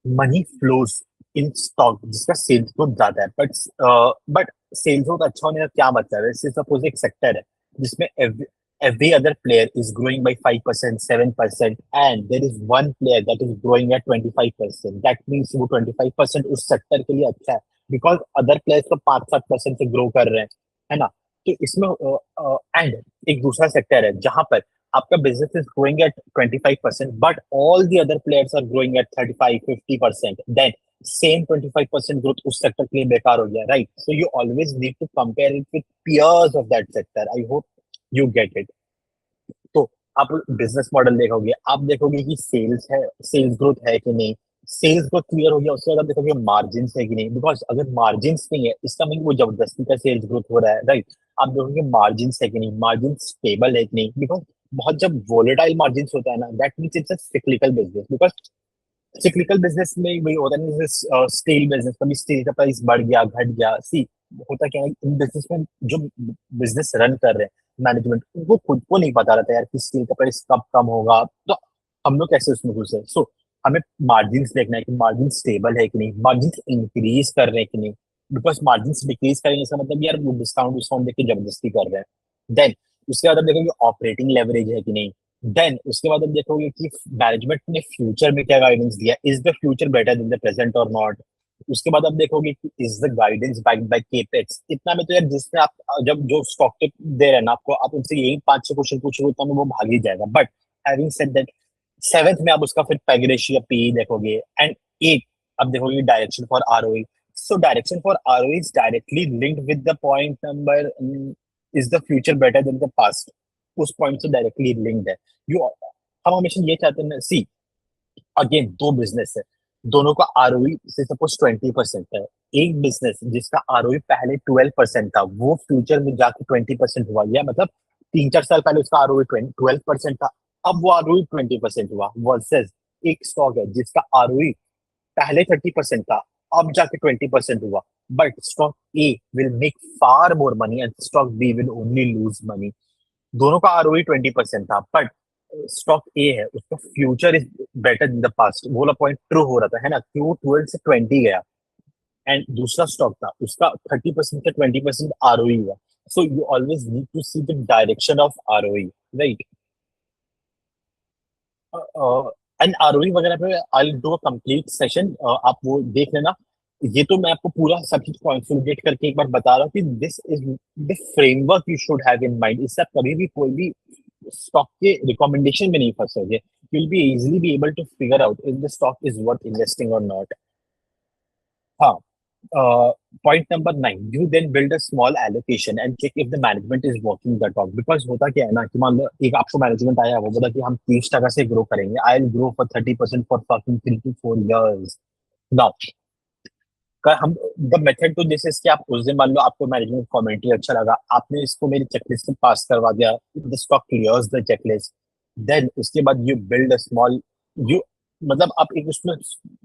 मनी फ्लोज इन स्टॉक जिसका सेल्स ग्रोथ ज्यादा है, बट सेल्स ग्रोथ अच्छा होने का क्या मतलब है? सपोज एक सेक्टर है जिसमें every other player is growing by 5%, 7%, and there is one player that is growing at 25%. That means वो 25% उस सेक्टर के लिए अच्छा है, because other players तो 5-7% से ग्रो कर रहे हैं, है ना? तो इसमें एंड एक दूसरा सेक्टर है जहां पर आपका business is growing at 25%, but all the other players are growing at 35-50%. Then same 25% growth उस सेक्टर के लिए बेकार हो गया, right? So you always need to compare it with peers of that sector. I hope you get it. तो आप बिजनेस मॉडल देखोगे, आप देखोगे कि सेल्स है, सेल्स ग्रोथ है कि नहीं. सेल्स ग्रोथ क्लियर हो गया, उसके बाद आप देखोगे मार्जिन है कि नहीं, बिकॉज अगर मार्जिन नहीं है इसका मीन वो जबरदस्ती का सेल्स ग्रोथ हो रहा है, राइट? आप देखोगे मार्जिन है कि नहीं, मार्जिन स्टेबल है कि नहीं, बिकॉज बहुत जब वोलेटाइल मार्जिन होता है ना, that means it's a cyclical business. Because cyclical business में वही होता है, जैसे स्टील बिजनेस, कभी स्टील का प्राइस बढ़ गया घट गया। सी होता क्या है इन बिजनेस में, जो बिजनेस रन कर रहे हैं मैनेजमेंट, उनको खुद को नहीं पता रहता यार कि स्टील का प्राइस कब कम होगा, तो हम लोग कैसे उसमें घुसे। सो हमें मार्जिन देखना है कि मार्जिन स्टेबल है कि नहीं, मार्जिन इंक्रीज कर रहे हैं कि नहीं। बिकॉज मार्जिन डिक्रीज करेंगे इसका मतलब यार वो डिस्काउंट डिस्काउंट देके जबरदस्ती कर रहे हैं। देन उसके बाद आप देखोगे ऑपरेटिंग लेवरेज है कि नहीं। देन उसके बाद आप देखोगे कि मैनेजमेंट ने फ्यूचर में क्या गाइडेंस दिया, is the future better than the present और नॉट। उसके बाद आप देखोगे कि is the guidance backed by capex. इतना में तो यार जिसमें आप जब जो स्टॉक टिप दे रहे हैं ना आपको, आप उनसे यही 5-6 क्वेश्चन पूछोगे उतना में वो भाग ही जाएगा। But having said that, seventh में आप उसका फिर पेग रेशियो पी देखोगे, एंड एट आप देखोगे direction for ROE. So direction for ROE is directly linked with the point number, is the future better than the past. उस पॉइंट से डायरेक्टली लिंक्ड है। यू हम हमेशा ये चाहते हैं, सी अगेन दो बिजनेस है, दोनों का आरओई से सपोज 20% है। एक बिजनेस जिसका आरओई पहले 12% था, वो फ्यूचर में जाके 20% हुआ, या मतलब 3-4 साल पहले उसका आरओई 12% था, अब वो आरओई 20% हुआ। वर्सेस एक स्टॉक है जिसका आरओई पहले 30% था, अब जाके 20% हुआ, but stock A will make far more money and stock B will only lose money. दोनों का आरओई 20% था, बट स्टॉक ए है उसका future is better in the past, वो वाला पॉइंट ट्रू हो रहा था, है ना, कि वो 12 से 20 गया। एंड दूसरा स्टॉक था उसका 30% से 20% आरओई हुआ। So you always need to see the direction of ROE, right. And ROE वगैरह पे I do a complete session, आप वो देख लेना। ये तो मैं आपको पूरा सब चीज कॉन्सोलिडेट करके एक बार बता रहा हूँ कि this is the framework you should have in mind. इससे आप कभी भी कोई भी स्टॉक के रिकमेंडेशन में नहीं फंसोगे। You will be easily be able to figure out if the stock is worth investing और नॉट। हाँ, point number 9, you then build a small allocation and check if the management is working the talk. Because होता क्या है ना कि मान लो एक आपको मैनेजमेंट आया, वो बोला कि हम 30% से ग्रो करेंगे, I will grow for 30% for fucking 3 to 4 years। Now हम the method to this is कि आप उस दिन मान लो आपको मैनेजमेंट कमेंट्री अच्छा लगा, आपने इसको मेरी चेकलिस्ट से पास करवा दिया, the stock clears the checklist. Then उसके बाद you build a small, you मतलब आप एक उसमें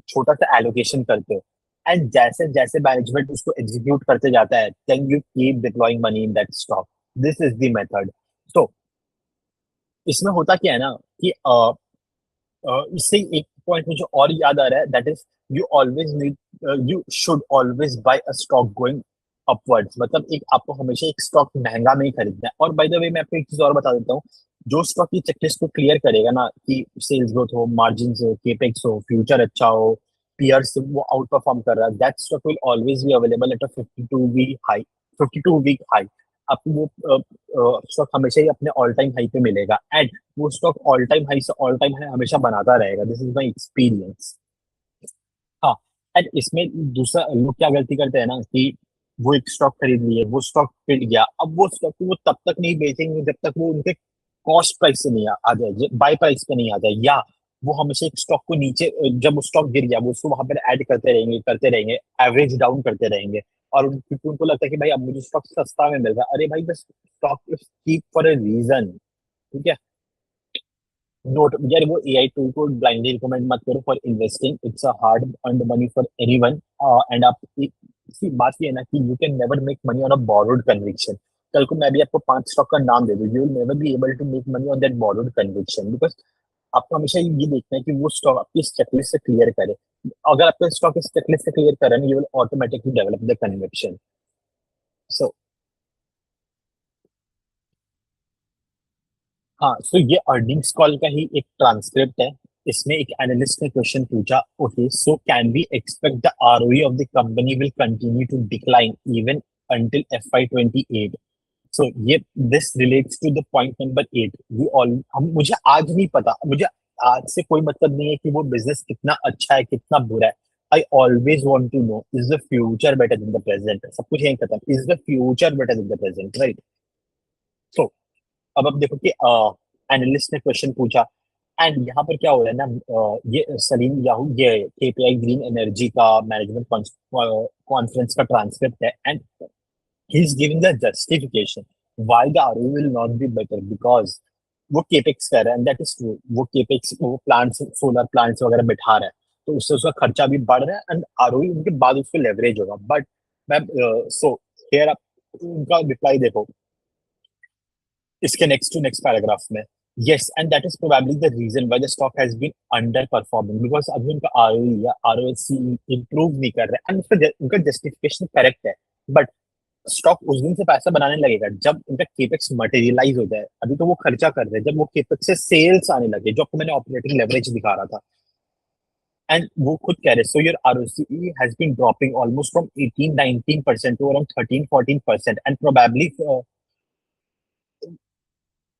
छोटा सा एलोकेशन करते हो, एंड जैसे जैसे मैनेजमेंट उसको एग्जीक्यूट करते जाता है, then you keep deploying money in that stock. This is the method. So इसमें होता क्या है ना कि इससे एक पॉइंट मुझे और याद आ रहा है, that is you always need, you should always buy a stock going upwards. मतलब एक आपको हमेशा एक स्टॉक महंगा में ही खरीदना है। और बाय द वे मैं आपको एक चीज और बता देता हूँ, जो स्टॉक की चेकलिस्ट को क्लियर करेगा ना, कि सेल्स ग्रोथ हो, मार्जिन हो, केपेक्स हो, फ्यूचर अच्छा हो, पीयर्स वो आउट परफॉर्म कर रहा है, that stock will always be available at a 52 week high, 52 week high. आपको वो स्टॉक हमेशा ही अपने ऑल टाइम हाई पे मिलेगा, एंड वो स्टॉक ऑल टाइम हाई से ऑल टाइम हाई हमेशा बनाता रहेगा। This is my experience. हाँ, एंड इसमें दूसरा लोग क्या गलती करते हैं ना कि वो एक स्टॉक खरीद लिए, वो स्टॉक पिट गया, अब वो स्टॉक को वो तब तक नहीं बेचेंगे जब तक वो उनके कॉस्ट प्राइस से नहीं आ जाए, बाय प्राइस पे नहीं आ जाए, या वो हमेशा एक स्टॉक को नीचे, जब वो स्टॉक गिर गया वो उसको वहां पर ऐड करते रहेंगे, एवरेज डाउन करते रहेंगे। और क्योंकि उनको लगता है कि भाई अब मुझे स्टॉक सस्ता में मिल रहा है, अरे भाई बस stock is cheap for a reason. ठीक है, नोट यार वो एआई टूल को ब्लाइंडली रिकमेंड मत करो for investing, it's a hard earned money for anyone. And आप इसी बात ये है ना कि you can never make money on a borrowed conviction. कल को मैं भी आपको 5 स्टॉक का नाम दे दूं, you will never be able to make money on that borrowed conviction, because आपको हमेशा ये देखना है कि वो स्टॉक आपकी चेकलिस्ट से क्लियर करे। अगर आपका स्टॉक इस चेकलिस्ट से क्लियर कर रहा है, you will automatically develop the conviction. So हाँ, सो ये अर्निंग्स कॉल का ही एक ट्रांसक्रिप्ट है। इसमें एक एनालिस्ट ने क्वेश्चन पूछा, okay so can we expect the ROE of the company will continue to decline even until FY 28। So ये this relates to the point number 8। We all हम मुझे आज नहीं पता, मुझे आज से कोई मतलब नहीं है कि वो बिजनेस कितना अच्छा है कितना बुरा है। I always want to know, is the future better than the present. सब कुछ यही खत्म, is the future better than the present, right. So अब आप देखो कि एनालिस्ट ने क्वेश्चन पूछा, एंड यहाँ पर क्या हो रहा है ना, ये सलीम याहू, ये केपीआई ग्रीन एनर्जी का मैनेजमेंट कॉन्फ्रेंस का ट्रांसक्रिप्ट है, and he is giving the justification why the ROE will not be better, because वो केपेक्स कर रहा है, एंड दैट इज ट्रू। वो केपेक्स वो प्लांट्स सोलर प्लांट्स वगैरह बिठा रहा है, तो उससे उसका खर्चा भी बढ़ रहा है एंड आरओई उनके बाद उसको लेवरेज होगा। बट मैम, सो हियर आप उनका रिप्लाई देखो इसके नेक्स्ट टू नेक्स्ट पैराग्राफ में। Yes and that is probably the reason why the stock has been underperforming because अभी उनका आरओई या आरओसी इंप्रूव नहीं कर रहा है एंड उनका जस्टिफिकेशन करेक्ट है। बट स्टॉक उस दिन से पैसा बनाने लगेगा जब उनका केपेक्स मटेरियलाइज हो जाए। अभी तो वो खर्चा कर रहे हैं, जब वो केपेक्स से सेल्स आने लगे जो आपको मैंने ऑपरेटिंग लेवरेज दिखा रहा था। एंड वो खुद कह रहे so your ROCE has been dropping almost from 18-19% to around 13-14% and probably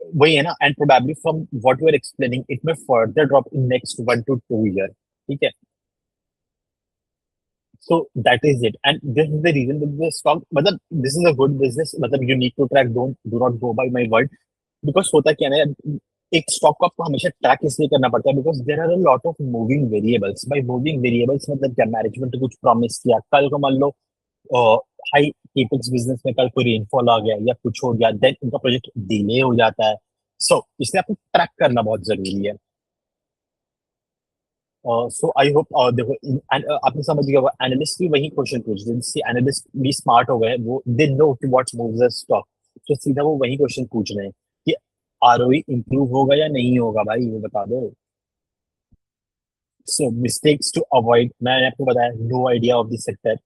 वही है ना, and probably from what you are explaining it में further drop in next 1 to 2 year. ठीक है, so that is it and this is the reason that the stock मतलब this is a good business मतलब you need to track, don't do not go by my word because होता क्या है ना, एक स्टॉक को आपको हमेशा ट्रैक इसलिए करना पड़ता है because there are a lot of moving variables. By moving variables मतलब क्या, मैनेजमेंट ने कुछ प्रॉमिस किया, कल को मान लो हाई केपेक्स बिजनेस में कल कोई रेनफॉल आ गया या कुछ हो गया देन उनका प्रोजेक्ट डिले हो जाता है। सो इसलिए आपको ट्रैक करना बहुत जरूरी है। सो आई होप देखो आपने समझ गया होगा एनालिस्ट भी वही क्वेश्चन पूछ रहे हैं, जिससे एनालिस्ट भी स्मार्ट हो गए, वो दे नो कि व्हाट मूव्स द स्टॉक। तो सीधा वो वही क्वेश्चन पूछ रहे हैं कि आरओई इंप्रूव होगा या नहीं होगा, भाई ये बता दो। सो मिस्टेक्स टू अवॉइड, मैंने आपको बताया no idea of the sector,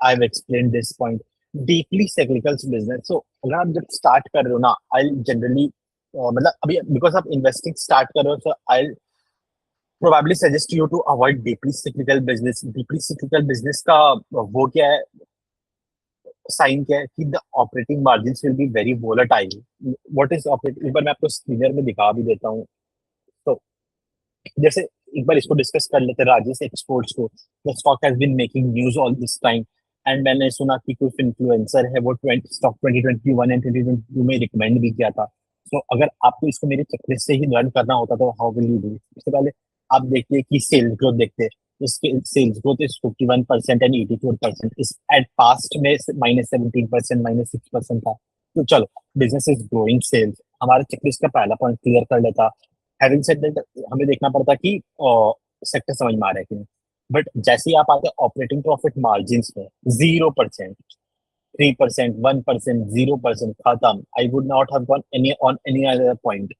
I have explain this point. Deeply cyclical business, so अगर आप जब स्टार्ट कर रहे हो ना आई जनरली मतलब अभी बिकॉज आप इन्वेस्टिंग स्टार्ट कर रहे हो तो आई probably suggest you to avoid deeply cyclical business। deeply cyclical business का वो क्या है, साइन क्या है कि the operating margins will be very volatile. What is operating, एक बार मैं आपको स्क्रीनर में दिखा भी देता हूँ। तो जैसे एक बार इसको डिस्कस कर लेते हैं, राजेश एक्सपोर्ट्स को। The stock has been making news all this time and मैंने सुना कि कुछ इन्फ्लुएंसर है वो 20 स्टॉक 2021 एंड 2022 में रिकमेंड भी किया था। तो अगर आपको इसको मेरे चेकलिस्ट से ही लर्न करना होता तो हाउ विल यू डू? सबसे पहले आप देखिए कि सेल्स ग्रोथ देखते हैं। इसके सेल्स ग्रोथ इज 51% एंड 84%। इस एट पास्ट में -17% -6% था। तो चलो, बिजनेस इज ग्रोइंग सेल्स, हमारे चेकलिस्ट का पहला पॉइंट क्लियर कर लेता। हैविंग सेड दैट हमें देखना पड़ता कि सेक्टर समझ में आ रहा है कि नहीं। बट जैसे ही आप आते हैं ऑपरेटिंग प्रॉफिट मार्जिन में, 0%, 3%, 1%, 0% खत्म। आई would not have gone any on any other point.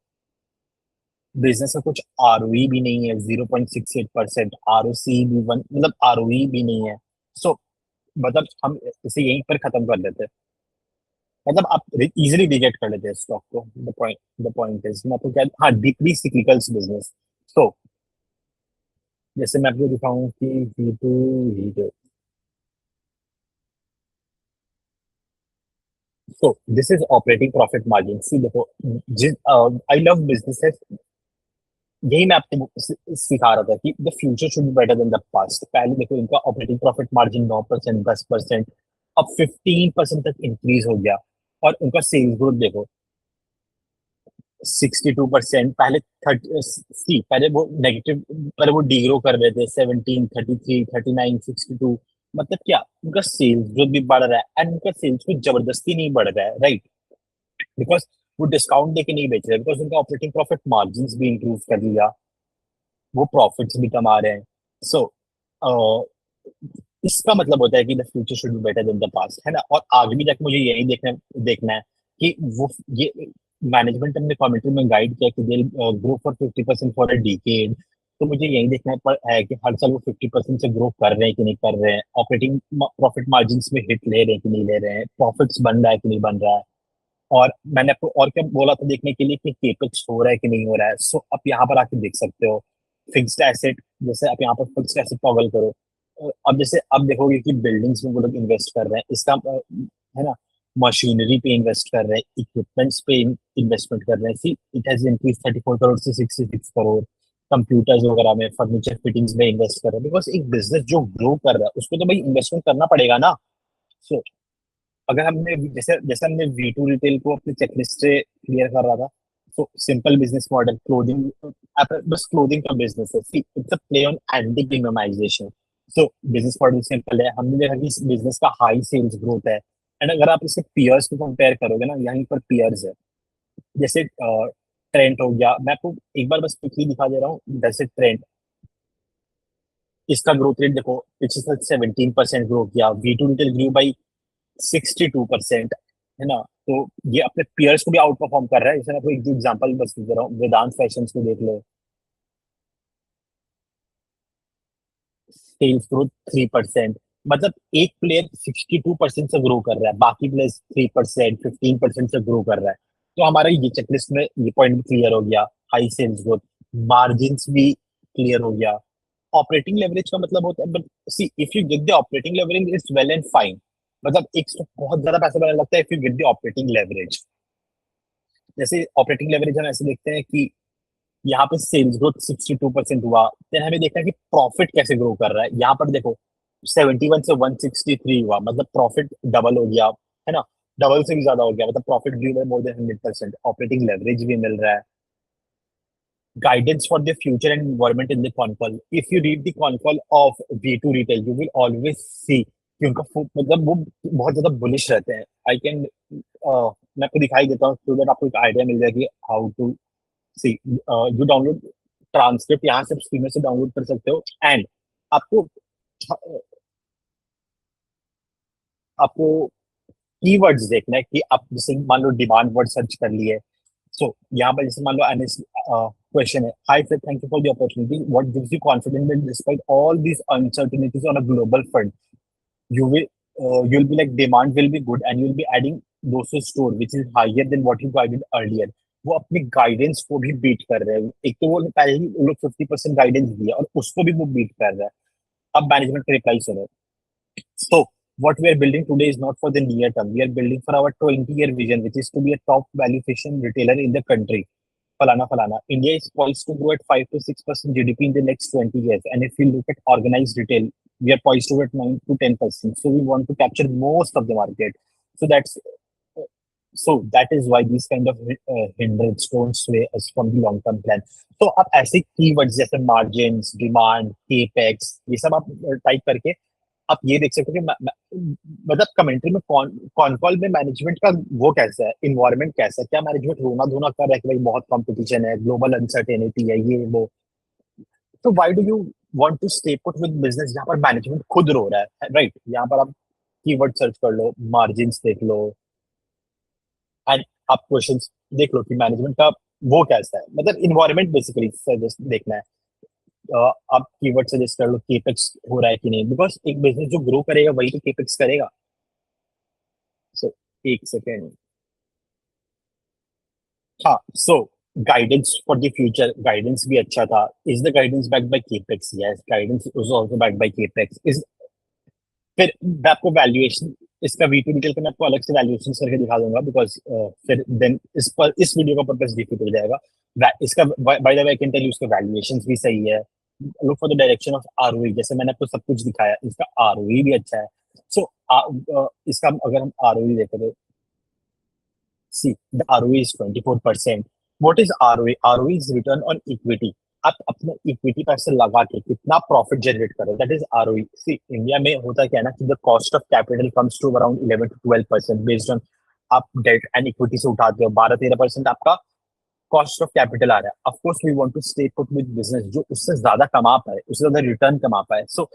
Business का कुछ आरओई भी नहीं है, 0.68%, आरओसी भी वन मतलब आरओई भी नहीं है। सो मतलब हम इसे यहीं पर खत्म कर देते हैं। मतलब आप इजीली रिजेक्ट कर लेते हैं स्टॉक को। द पॉइंट इज मैं आपको क्या, हाँ डीपली सिक्लिकल्स बिजनेस। सो जैसे मैं आपको दिखाऊं कि V two V two, so this is operating profit margin. See देखो, जिस आई लव बिजनेसेस, यही मैं आपको सिखा रहा था कि the future should be better than the past. पहले देखो इनका ऑपरेटिंग प्रॉफिट मार्जिन 9%, 10%, अब 15% तक इंक्रीज हो गया। और उनका सेल्स ग्रोथ देखो 62%। पहले 30 पहले वो नेगेटिव, पहले वो डीग्रो कर रहे थे, 17, 33, 39, 62। मतलब क्या, उनका सेल्स ग्रोथ भी बढ़ रहा है एंड उनका सेल्स भी जबरदस्ती नहीं बढ़ रहा है, राइट? बिकॉज वो डिस्काउंट देके नहीं बेच रहे, बिकॉज उनका ऑपरेटिंग प्रॉफिट मार्जिन भी इंक्रीज कर लिया, वो प्रॉफिट्स भी कमा रहे हैं। सो इसका मतलब होता है कि the future should be better than the past, है ना? और आगे भी जाके मुझे यही देखना देखना है कि वो ये मैनेजमेंट हमने कमेंट्री में गाइड किया कि they grow for 50% for a decade. तो मुझे यही देखना है कि हर साल वो 50% से ग्रो कर रहे हैं कि नहीं कर रहे हैं, ऑपरेटिंग प्रॉफिट मार्जिन में हिट ले रहे हैं कि नहीं ले रहे हैं, प्रॉफिट्स बन रहा है कि नहीं बन रहा है। और मैंने आपको और क्या बोला था देखने के लिए कि केपेक्स हो रहा है कि नहीं हो रहा है। सो आप यहाँ पर आके देख सकते हो फिक्स्ड एसेट, जैसे आप यहाँ पर फिक्स्ड एसेट टॉगल करो। अब जैसे अब देखोगे कि बिल्डिंग्स में वो लोग इन्वेस्ट कर रहे हैं, इसका है ना, मशीनरी पे इन्वेस्ट कर रहे हैं, इक्विपमेंट्स पे इन्वेस्टमेंट कर रहे हैं। See it has increase 34 crore से 66 करोड़। कंप्यूटर्स वगैरह में, फर्नीचर फिटिंग्स में इन्वेस्ट कर रहे हैं, बिकॉज एक बिजनेस जो ग्रो कर रहा है उसको तो भाई इन्वेस्टमेंट करना पड़ेगा ना। सो अगर हमने जैसे जैसे हमने वी टू रिटेल को अपने चेकलिस्ट से क्लियर कर रहा था, तो सिंपल बिजनेस मॉडल क्लोथिंग, बस क्लोथिंग का बिजनेस है, it's a play on anti premiumisation. So business model simple है, हमने देखा कि इस बिजनेस का हाई सेल्स ग्रोथ है। एंड अगर आप इसे पियर्स को कंपेयर करोगे ना, यहाँ पर पियर्स है, जैसे ट्रेंड हो गया, मैं आपको एक बार बस क्विकली दिखा दे रहा हूँ। जैसे ट्रेंड, इसका ग्रोथ रेट देखो, पिछले साल 17% ग्रो किया, V2 रिटेल ग्रो बाई 62%, है ना। तो ये अपने पीयर्स को भी आउट परफॉर्म कर रहा है। जैसे मैं आपको एक एग्जांपल बस दे रहा हूँ, वेदांत फैशन को देख लो, सेल्स ग्रोथ 3%। मतलब एक प्लेयर 62% से ग्रो कर रहा है, बाकी प्लेयर्स 3%, 15% से ग्रो कर रहा है। तो हमारा ये चेकलिस्ट में ये पॉइंट भी क्लियर हो गया, हाई सेल्स ग्रोथ, मार्जिन भी क्लियर हो गया। ऑपरेटिंग लेवरेज का मतलब होता है, but C if you get the operating leverage it's well and fine. मतलब एक तो बहुत ज्यादा पैसा बनाने लगता है if you get the operating leverage. जैसे ऑपरेटिंग लेवरेज हम ऐसे देखते हैं कि यहाँ पे सेल्स ग्रोथ 62% हुआ, देन हमें देखना है कि प्रॉफिट कैसे ग्रो कर रहा है। यहाँ पर देखो 71 से 163 हुआ, मतलब प्रॉफिट डबल हो गया, है ना। डबल से भी ज्यादा हो गया, मतलब profit grow by more than 100%, operating leverage भी मिल रहा है। Guidance for the future and environment in the con call. If you read the con call of V2 Retail, you will always see कि उनका मतलब वो बहुत ज्यादा बुलिश रहते हैं। आई कैन मैं आपको दिखाई देता हूँ सो दैट आपको एक आइडिया मिल जाए कि how to see. You download transcript यहाँ से स्क्रीन से डाउनलोड कर सकते हो, एंड आपको आपको कीवर्ड्स देखना है कि आप जैसे मान लो डिमांड वर्ड सर्च कर लिए। सो यहाँ पर जैसे मान लो एनएस क्वेश्चन है, hi sir, thank you for the opportunity, what gives you confidence that despite all these uncertainties on a global front, you will you'll be like demand will be good and you'll be adding those to store which is higher than what you guided earlier। वो अपने गाइडेंस को भी बीट कर रहे हैं। एक तो वो पहले ही वो लोग 50% गाइडेंस दिया और उसको भी वो बीट कर रहा है। अब मैनेजमेंट का रिप्लाई सुनो। So, what we are building today is not for the near term. We are building for our 20-year vision, which is to be a top value fashion retailer in the country. Falana Falana. India is poised to grow at 5 to 6% GDP in the next 20 years. And if we look at organized retail, we are poised to grow at 9 to 10%. So we want to capture most of the market. So that's so that is why these kind of hindrance don't sway us from the long term plan. तो आप ऐसे कीवर्ड्स जैसे मार्जिन्स, डिमांड, केपेक्स, ये सब आप टाइप करके आप ये देख सकते हो कि मतलब कमेंट्री में कॉन कॉल में मैनेजमेंट का वो कैसा है, इन्वायरमेंट कैसा है, क्या मैनेजमेंट रोना धोना कर रहा है कि भाई बहुत कंपटीशन है, ग्लोबल अनसर्टेनिटी है, ये वो। तो why do you want to stay put with business जहां पर मैनेजमेंट खुद रो रहा है, राइट। यहाँ पर आप कीवर्ड सर्च कर लो, मार्जिन्स देख लो, एंड आप क्वेश्चंस देख लो कि मैनेजमेंट का वो कैसा है, मतलब इन्वायरमेंट बेसिकली सजेस्ट देखना है। आप कीवर्ड सजेस्ट कर लो, केपेक्स हो रहा है कि नहीं, बिकॉज एक बिजनेस जो ग्रो करेगा वही तो केपेक्स करेगा। सो एक सेकेंड। हाँ, so guidance for the future, guidance भी अच्छा था। Is the guidance backed by capex? Yes, guidance is also backed by capex. Is फिर मैं आपको वैल्यूएशन इसका V2 डिटेल का मैं आपको अलग से वैल्यूएशन करके दिखा दूंगा, बिकॉज फिर देन इस वीडियो का पर्पस डिफीट हो जाएगा। इसका by the way I can tell you इसका वैल्यूएशन भी सही है। Look for the direction of ROE, जैसे मैंने आपको सब कुछ दिखाया, इसका आरओई भी अच्छा है। सो इसका अगर हम आरओई देखें तो see the ROE is 24%। What is ROE? ROE is return on equity. आप अपने इक्विटी पैसे लगा के कितना प्रॉफिट जनरेट करो, that is ROE. See India में होता क्या है ना कि the cost of capital comes to around 11 to 12% based on आप डेट एंड इक्विटी से उठाते हो, 12-13% आपका कॉस्ट ऑफ कैपिटल आ रहा है। Of course we want to stay put with business जो उससे ज्यादा कमा पाए, उससे ज्यादा रिटर्न कमा पाए। सो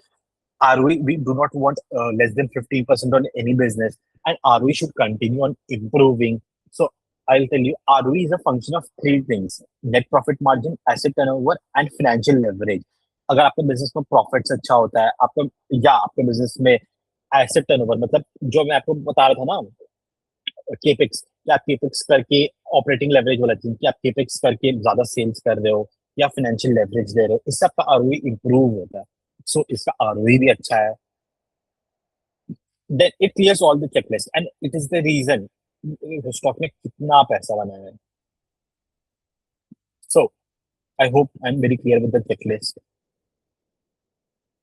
ROE, we do not want less than 15% on any business, and ROE should continue on improving. So I'll tell you, ROE is a function of three things: net profit margin, asset turnover, and financial leverage. अगर आपके बिजनेस में प्रॉफिट्स अच्छा होता है आपका, या आपके बिजनेस में एसेट टर्नओवर, मतलब जो मैं आपको बता रहा था ना, केपेक्स, कि आप केपेक्स करके ऑपरेटिंग लेवरेज वाला चीज, कि आप केपेक्स करके ज्यादा सेल्स कर रहे हो या फाइनेंशियल लेवरेज दे रहे हो, इससे आपका आरओई इंप्रूव होता है। सो इसका आरओई भी अच्छा है। then it clears all the checklist and it is the reason stock में कितना पैसा बना है। So I hope I'm very clear with the checklist.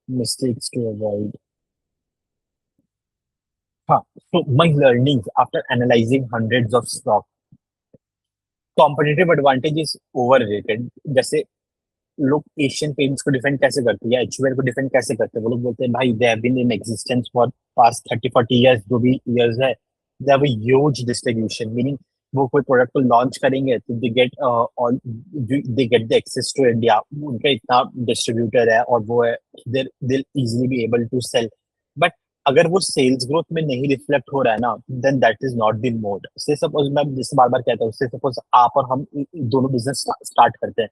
Mistakes to avoid. हाँ, so my learnings after analyzing hundreds of stock, competitive advantage is overrated। जैसे लोग एशियन पेंट्स को डिफेंड कैसे करते हैं या एचयूएल को डिफेंड कैसे करते हैं, वो लोग बोलते हैं भाई they have been in existence for past 30-40 years, जो भी इयर्स है, they have a huge distribution, meaning वो कोई प्रोडक्ट को लॉन्च करेंगे तो they get all they get the access to India, उनका इतना डिस्ट्रीब्यूटर है और वो है, they they easily be able to sell. But अगर वो सेल्स ग्रोथ में नहीं रिफ्लेक्ट हो रहा है ना, then that is not the mode. Say suppose मैं जैसे बार बार कहता हूँ, से सपोज आप और हम दोनों बिजनेस स्टार्ट करते हैं।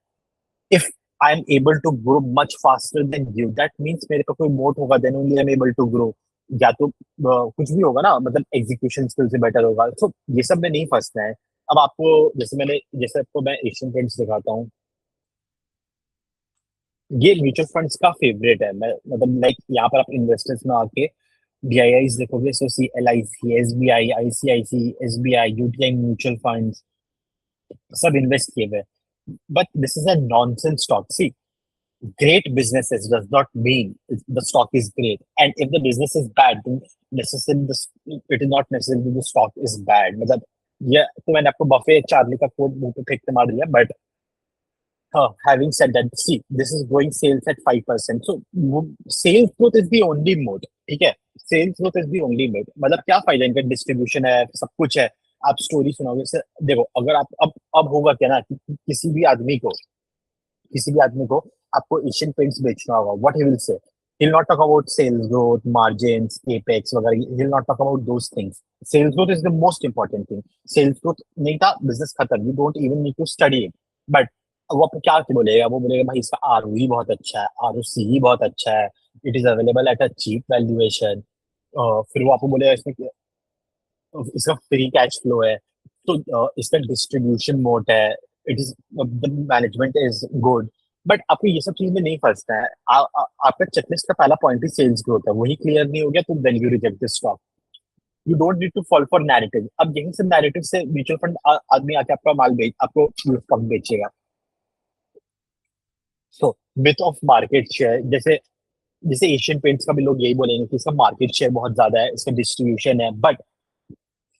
If I am able to grow much faster than you, that means मेरे को कोई मोट होगा, then only I am able to grow. या तो कुछ भी होगा ना, मतलब एग्जीक्यूशन स्किल से बेटर होगा, तो ये सब में नहीं फंसना है। अब आपको जैसे आपको मैं एशियन पेंट्स दिखाता हूँ, ये म्यूचुअल फंड्स का फेवरेट है। मैं मतलब लाइक यहाँ पर आप इन्वेस्टर्स में आके डीआईआई देखोगे, so see L I C, S B I, ICICI, S B I, UTI mutual funds सब इन्वेस्ट किए हुए। But this is a nonsense stock. See, great businesses does not mean the stock is great, and if the business is bad, then necessarily it is not necessarily the stock is bad। मतलब ये तो मैंने आपको बफे चार्ली का कोट मुंह पे फेंक के मार दिया। But having said that, see, this is growing sales at 5%, so sales growth is the only mode। ठीक है, sales growth is the only made. मतलब क्या फायदा, इनका डिस्ट्रीब्यूशन है, सब कुछ है, आप स्टोरी सुनाओगे से। देखो, अगर आप अब होगा क्या ना किसी भी आदमी को आपको एशियन पेंट्स बेचना होगा, what he will say, he will not talk about sales growth, margins, capex वगैरह, he will not talk about those things. Sales growth is the most important thing. Sales growth नहीं था, बिजनेस खत्म, you don't even need to study it. But वो आपको क्या बोलेगा, वो बोलेगा भाई इसका आरओई बहुत अच्छा है, आरओसी बहुत अच्छा है, it is available at a cheap valuation. फिर वो आपको बोलेगा इसमें इसका फ्री कैश फ्लो है, तो इसका डिस्ट्रीब्यूशन मोड है, it is the management is good. But आपको ये सब चीज में नहीं फंसना है। आपका चेकलिस्ट का पहला पॉइंट ही सेल्स ग्रोथ है, वही क्लियर नहीं हो गया तो then you reject this stock. You don't need to fall for narrative. अब यही सब नैरेटिव से म्यूचुअल फंड आदमी आके आपका माल बेच आपको कम बेचेगा। So width of market share, जैसे जैसे एशियन पेंट्स का भी लोग यही बोलेंगे कि इसका मार्केट शेयर बहुत ज्यादा है, इसका डिस्ट्रीब्यूशन है, but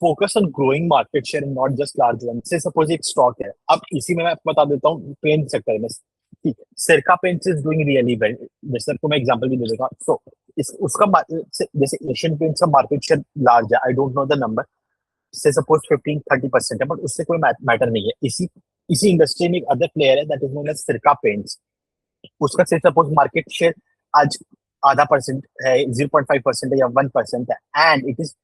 focus on growing market share, not just large one. से सपोज एक स्टॉक है, अब इसी में मैं आपको बता देता हूँ पेंट सेक्टर में। ठीक, सिरका paints is doing really well. जैसे आपको मैं एग्जांपल भी दे देगा, सो इस उसका जैसे एशियन पेंट्स का मार्केट शेयर लार्ज है, I don't know the number, से सपोज 15-30% है, बट उससे कोई मैटर नहीं है। इसी इसी इंडस्ट्री में एक अदर प्लेयर है, दैट इज नोन एज सिरका पेंट्स। उसका से सपोज मार्केट शेयर आज आधा परसेंट है, 0.5% है या 1% है, and it is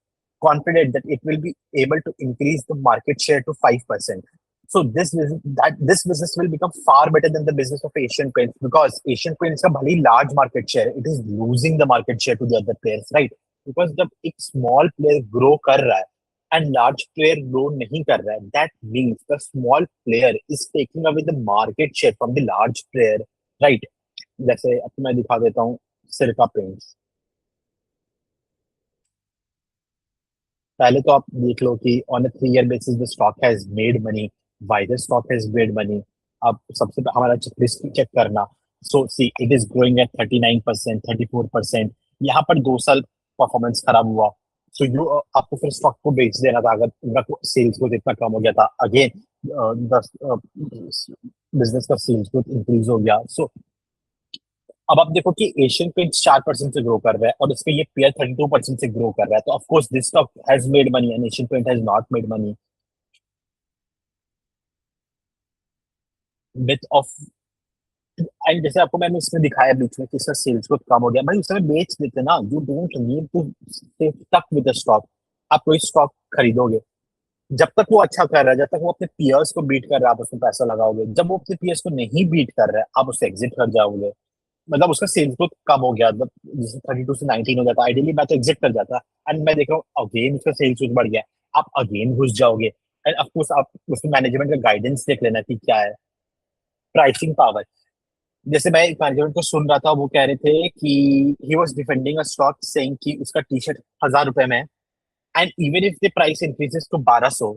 confident that it will be able to increase the market share to 5%. So this business will become far better than the business of Asian Paints, because Asian Paints का भले ही large market share, it is losing the market share to the other players, right? Because जब एक small player grow कर रहा है and large player grow नहीं कर रहा है, that means the small player is taking away the market share from the large player, right? जैसे अब मैं दिखा देता हूँ सिरका पेंट्स। पहले तो आप देख लो कि on a 3 year basis the stock has made money, why the stock has made money. अब सबसे हमारा चेकलिस्ट चेक करना। सो सी, इट इज ग्रोइंग एट 39%, 34%। यहाँ पर 2 साल परफॉर्मेंस खराब हुआ, सो यू आपको फिर स्टॉक को बेच देना था अगर उनका सेल्स ग्रोथ इतना कम हो गया था। अगेन बिजनेस का सेल्स ग्रोथ इंक्रीज हो गया। सो अब आप देखो कि एशियन पेंट्स 4% से ग्रो कर रहा है और इसके ये पेयर 32% से ग्रो कर रहा है, तो of course this stock has made money and Asian Paint has not made money. With of and जैसे आपको मैंने इसमें दिखाया बीच में कि इसका सेल्स ग्रोथ कम हो गया, भाई उस समय बेच देते ना, you don't need to stay stuck with the stock. आप कोई स्टॉक खरीदोगे, जब तक वो अच्छा कर रहा है, जब तक वो अपने पियर्स को बीट कर रहा है, आप उसमें पैसा लगाओगे। जब वो अपने पियर्स को नहीं बीट कर रहा है, आप उससे एग्जिट कर जाओगे। मतलब उसका सेल्स ग्रोथ कम हो गया, मतलब जैसे 32 से 19 हो जाता, आइडियली मैं तो एग्जिट कर जाता, एंड मैं देख रहा हूँ अगेन उसका सेल्स ग्रोथ बढ़ गया, आप अगेन घुस जाओगे। एंड ऑफकोर्स आप उसमें मैनेजमेंट का गाइडेंस देख लेना कि क्या है प्राइसिंग पावर। जैसे मैं एक मैनेजमेंट को सुन रहा था, वो कह रहे थे कि he was defending a stock saying कि उसका टी शर्ट 1000 रुपए में है, and even if the price increases to 1200,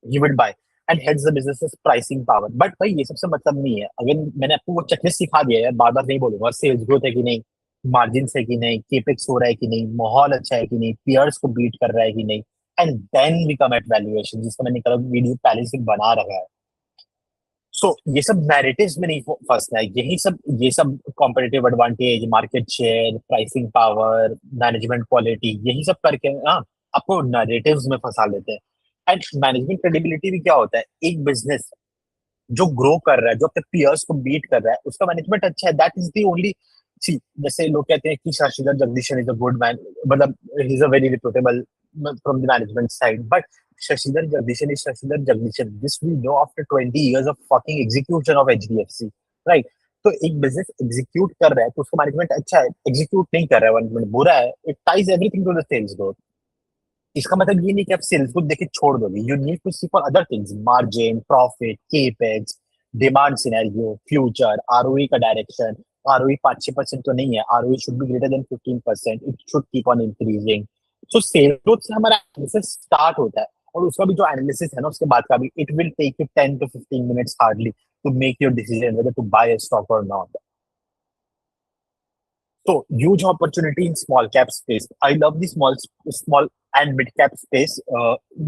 he would buy, and heads the business pricing power. But भाई ये सबसे मतलब नहीं है। अगर मैंने आपको वो चेकलिस्ट सिखा दिया है, बार बार नहीं बोलूंगा, सेल्स ग्रोथ है कि नहीं, मार्जिन है कि नहीं, केपेक्स हो रहा है कि नहीं, माहौल अच्छा है कि नहीं, पियर्स को बीट कर रहा है कि नहीं, and then we come at valuation, जिसका मैंने कल वीडियो पहले से बना रखा है। सो ये सब नैरेटिव्स में नहीं फंसना है। ये सब competitive advantage, market share, pricing power, management quality, यही सब करके ना आपको नैरेटिव्स में फंसा लेते हैं। एंड मैनेजमेंट क्रेडिबिलिटी भी क्या होता है, एक बिजनेस जो ग्रो कर रहा है, जो अपने पियर्स को बीट कर रहा है, उसका मैनेजमेंट अच्छा है, that is the only. See, जैसे लोग कहते हैं कि Shashidhar Jagdishan is a good man, मतलब he is a very reputable from the management side, but Shashidhar Jagdishan is Shashidhar Jagdishan, this we know after 20 years of fucking execution of HDFC, right? तो एक बिजनेस एग्जीक्यूट कर रहा है तो उसका मैनेजमेंट अच्छा है, एग्जीक्यूट नहीं कर रहा है मैनेजमेंट बुरा है, it ties everything to the sales growth. इसका मतलब ये नहीं कि आप सेल्स को देखे छोड़ दोगे, you need to see for other things, margin, profit, capex, demand scenario, future, ROE का डायरेक्शन। आरओई 5-6% तो नहीं है, ROE should be greater than 15%, it should keep on increasing. So sales growth से हमारा एनालिसिस स्टार्ट होता है, और उसका भी जो एनालिसिस है ना उसके बाद का भी, it will take you 10 to 15 minutes hardly to make your decision whether to buy a stock और not. So huge opportunity in small cap space. I love the small and mid cap space.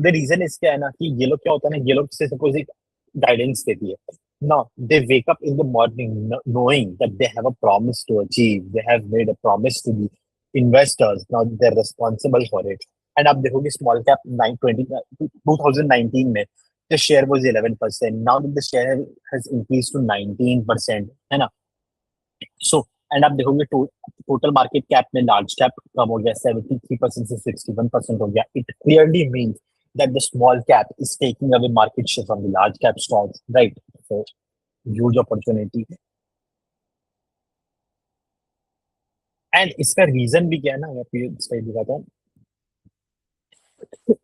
The reason is क्या है ना कि ये लोग क्या होता है ना, ये लोग से सपोज एक guidance देती है. Now they wake up in the morning knowing that they have a promise to achieve. They have made a promise to the investors. Now they're responsible for it. And आप देखोगे small cap 2019 में the share was 11%. Now the share has increased to 19%, है ना? सो एंड आप देखोगे टोटल मार्केट कैप में लार्ज कैप कम हो गया, 73% से 61% हो गया। It clearly means that the small cap is taking away market share from the large cap stocks, right? So huge opportunity. And इसका रीजन भी क्या है ना, मैं आपको ये स्लाइड दिखाता हूँ।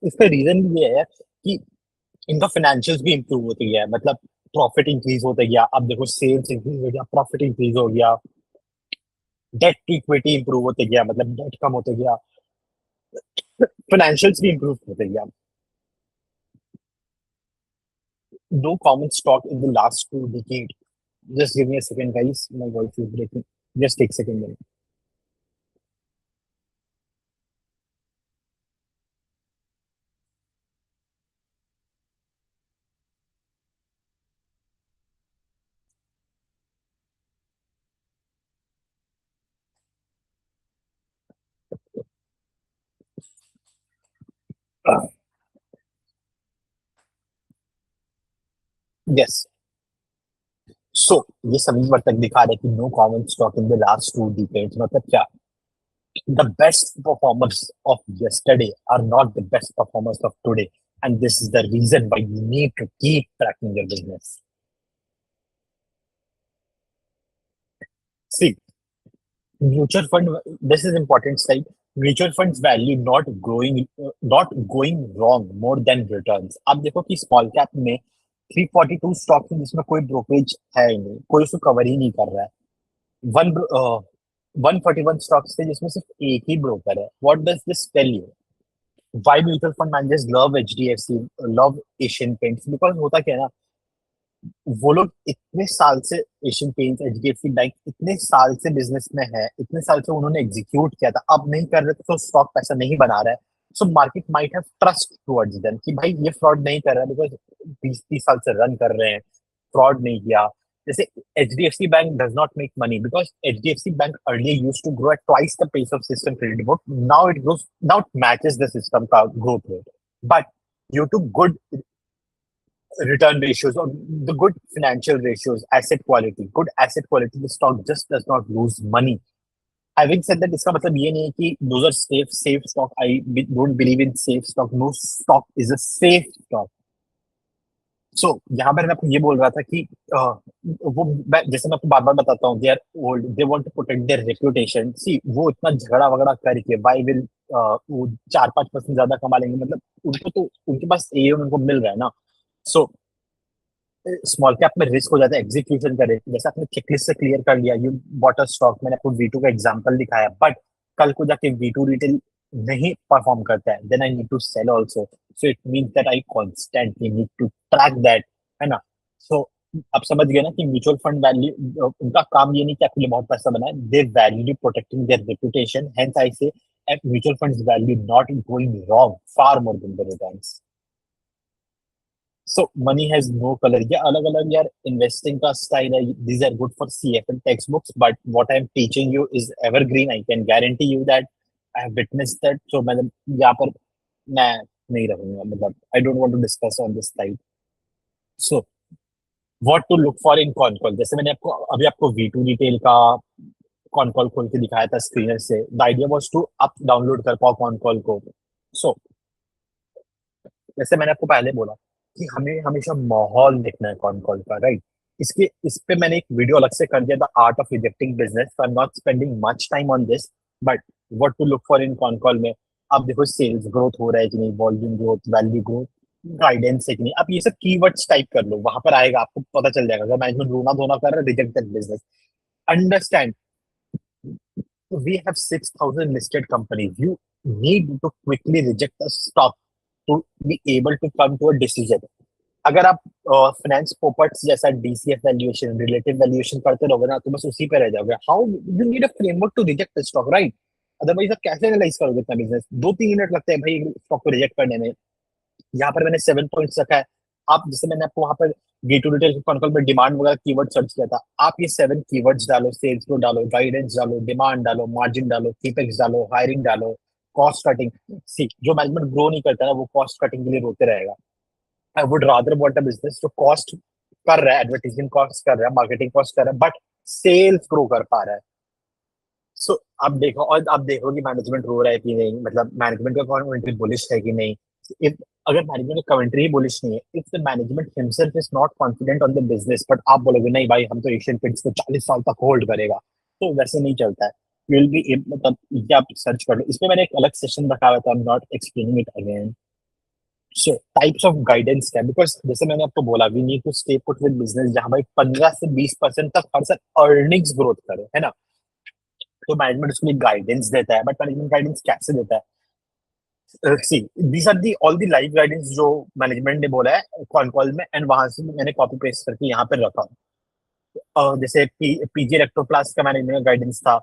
इसका रीजन भी ये है कि इनका फाइनेंशियल्स भी इंप्रूव होते गया है, मतलब प्रॉफिट इंक्रीज होते गया। अब देखो सेल्स इंक्रीज हो गया, प्रॉफिट इंक्रीज हो गया, डेट टू इक्विटी इंप्रूव होते गया, मतलब डेट कम होते गया, फाइनेंशियल्स भी इंप्रूव होते गया। No common stock in the last 2 decades. Just give me a second, guys. My voice is breaking. Just take a second. Minute. Yes. So ये सभी वर्तक दिखा रहे कि no common stock in the last 2 decades. मतलब क्या? The best performers of yesterday are not the best performers of today, and this is the reason why you need to keep tracking your business. See, mutual fund. This is important slide. Mutual funds value not going wrong more than returns. आप देखो कि स्मॉल कैप में 342 स्टॉक्स हैं जिसमें कोई ब्रोकरेज है ही नहीं, कोई उसको कवर ही नहीं कर रहा है। वन 141 स्टॉक्स थे जिसमें सिर्फ एक ही ब्रोकर है। What does this tell you? Why mutual fund managers love HDFC, love Asian Paints? Because होता क्या है ना, वो लोग इतने साल से, एशियन पेंट्स, एचडीएफसी बैंक इतने साल से बिजनेस में है, इतने साल से उन्होंने एग्जीक्यूट किया था, अब नहीं कर रहे तो स्टॉक पैसा नहीं बना रहा है। So market might have trust towards them कि भाई ये फ्रॉड नहीं कर रहा है, बिकॉज 20-30 साल से रन कर रहे हैं, फ्रॉड नहीं किया। जैसे HDFC bank does not make money because HDFC bank earlier used to grow at twice the pace of system credit book, now it grows, now it matches the system का growth rate, but due to good return ratios or the good financial ratios, good asset quality, the stock just does not lose money. Having said that, इसका मतलब ये नहीं है कि those are safe stock. Don't believe in safe stock. No stock is a safe stock. सो यहाँ पर मैं आपको ये बोल रहा था कि जैसे मैं आपको बार बार बताता हूँ, they are old, they want to protect their reputation. See, वो इतना झगड़ा वगड़ा करके बाई विल वो 4-5% ज्यादा कमा लेंगे, मतलब उनको तो उनके पास एम उनको मिल रहा है ना। सो स्मॉल कैप में रिस्क हो जाता है एग्जीक्यूशन करे, जैसे आपने चेकलिस्ट से क्लियर कर लिया, यू बॉट अ स्टॉक, मैंने आपको वी टू का एग्जांपल दिखाया, बट कल को जाके वी टू रिटेल नहीं परफॉर्म करता है, then I need to sell also. So it means that I constantly need to track that, है ना? सो आप समझ गए ना कि म्यूचुअल फंड वैल्यू, उनका काम ये नहीं कि आपके लिए बहुत पैसा बनाए, they value protecting their reputation, hence I say mutual funds value not going wrong far more than the returns. So money has no color. Yeah, अलग अलग यार investing का style है. These are good for CFL textbooks, but what I'm teaching you is evergreen. I can guarantee you that I have witnessed that. So मतलब यहाँ पर मैं नहीं रहूंगा, मतलब I don't want to discuss on this type. So what to look for in con call, जैसे मैंने आपको अभी आपको V2 रिटेल का कॉन कॉल खोल के दिखाया था स्क्रीनर से. द आइडिया वाज टू आप डाउनलोड कर पाओ कॉन कॉल को. सो जैसे मैंने आपको पहले बोला कि हमें हमेशा माहौल देखना है कॉन कॉल का, राइट. इसके इस पे मैंने एक वीडियो अलग से कर दिया था, art of rejecting business. I am not spending much time on this, but what to look for in con call में आप देखो सेल्स ग्रोथ हो रहा है कि नहीं, volume growth, value growth, guidance है कि नहीं. आप ये सब कीवर्ड्स टाइप कर लो, वहां पर आएगा, आपको पता चल जाएगा. अगर मैनेजमेंट रोना धोना कर रहा है, reject that business. Understand, we have 6,000 listed companies. You need to quickly reject a stock to be able to come to a decision. अगर आप फाइनेंस पोपट्स जैसा DCF वैल्यूएशन, रिलेटिव वैल्यूएशन करते रहोगे ना, तो बस उसी पे रह जाओगे. How you need a framework to reject the stock, right. Otherwise आप कैसे एनालाइज करोगे इतना बिजनेस? 2-3 मिनट लगते हैं भाई स्टॉक को रिजेक्ट करने में. यहाँ पर मैंने 7 पॉइंट्स रखा है. आप जैसे मैंने आपको वहां पर V2 डिटेल कॉन्कॉल में डिमांड वगैरह कीवर्ड सर्च किया था, आप ये 7 कीवर्ड्स डालो, सेल्स ग्रो डालो, गाइडेंस डालो, डिमांड डालो, मार्जिन डालो, केपेक्स डालो, हायरिंग डालो, कॉस्ट कटिंग. सी, जो मैनेजमेंट ग्रो नहीं करता ना, वो कॉस्ट कटिंग के लिए रोते रहेगा. I would rather want a business जो कॉस्ट कर रहा है, एडवर्टाइजिंग कॉस्ट कर रहा है, मार्केटिंग कॉस्ट कर रहा है, बट सेल्स ग्रो कर पा रहा है. सो आप देखो, और आप देखो कि मैनेजमेंट रो रहा है कि नहीं, मतलब मैनेजमेंट का कमेंट्री बुलिश है कि नहीं. इफ अगर मैनेजमेंट का कमेंट्री ही बुलिश नहीं है, if the management himself is not confident on the business, but आप बोलोगे नहीं भाई हम तो एशियन पेंट्स को 40 साल तक होल्ड करेगा, तो वैसे नहीं चलता है. यू विल बी, मतलब ये आप सर्च कर लो, इसमें मैंने एक अलग सेशन रखा हुआ था. I am not explaining it again. So types of guidance क्या है, बिकॉज जैसे मैंने आपको बोला, we need to stay put with business जहां भाई 15 से 20% तक हर साल अर्निंग्स ग्रोथ करे, है ना. तो मैनेजमेंट उसके लिए गाइडेंस देता है, बट मैनेजमेंट गाइडेंस कैसे देता है? See, these are the all the live guidance जो मैनेजमेंट ने बोला है कॉन कॉल में, एंड वहां से मैंने कॉपी पेस्ट करके यहाँ पे रखा. जैसे PG इलेक्ट्रोप्लास्ट का मैनेजमेंट गाइडेंस था.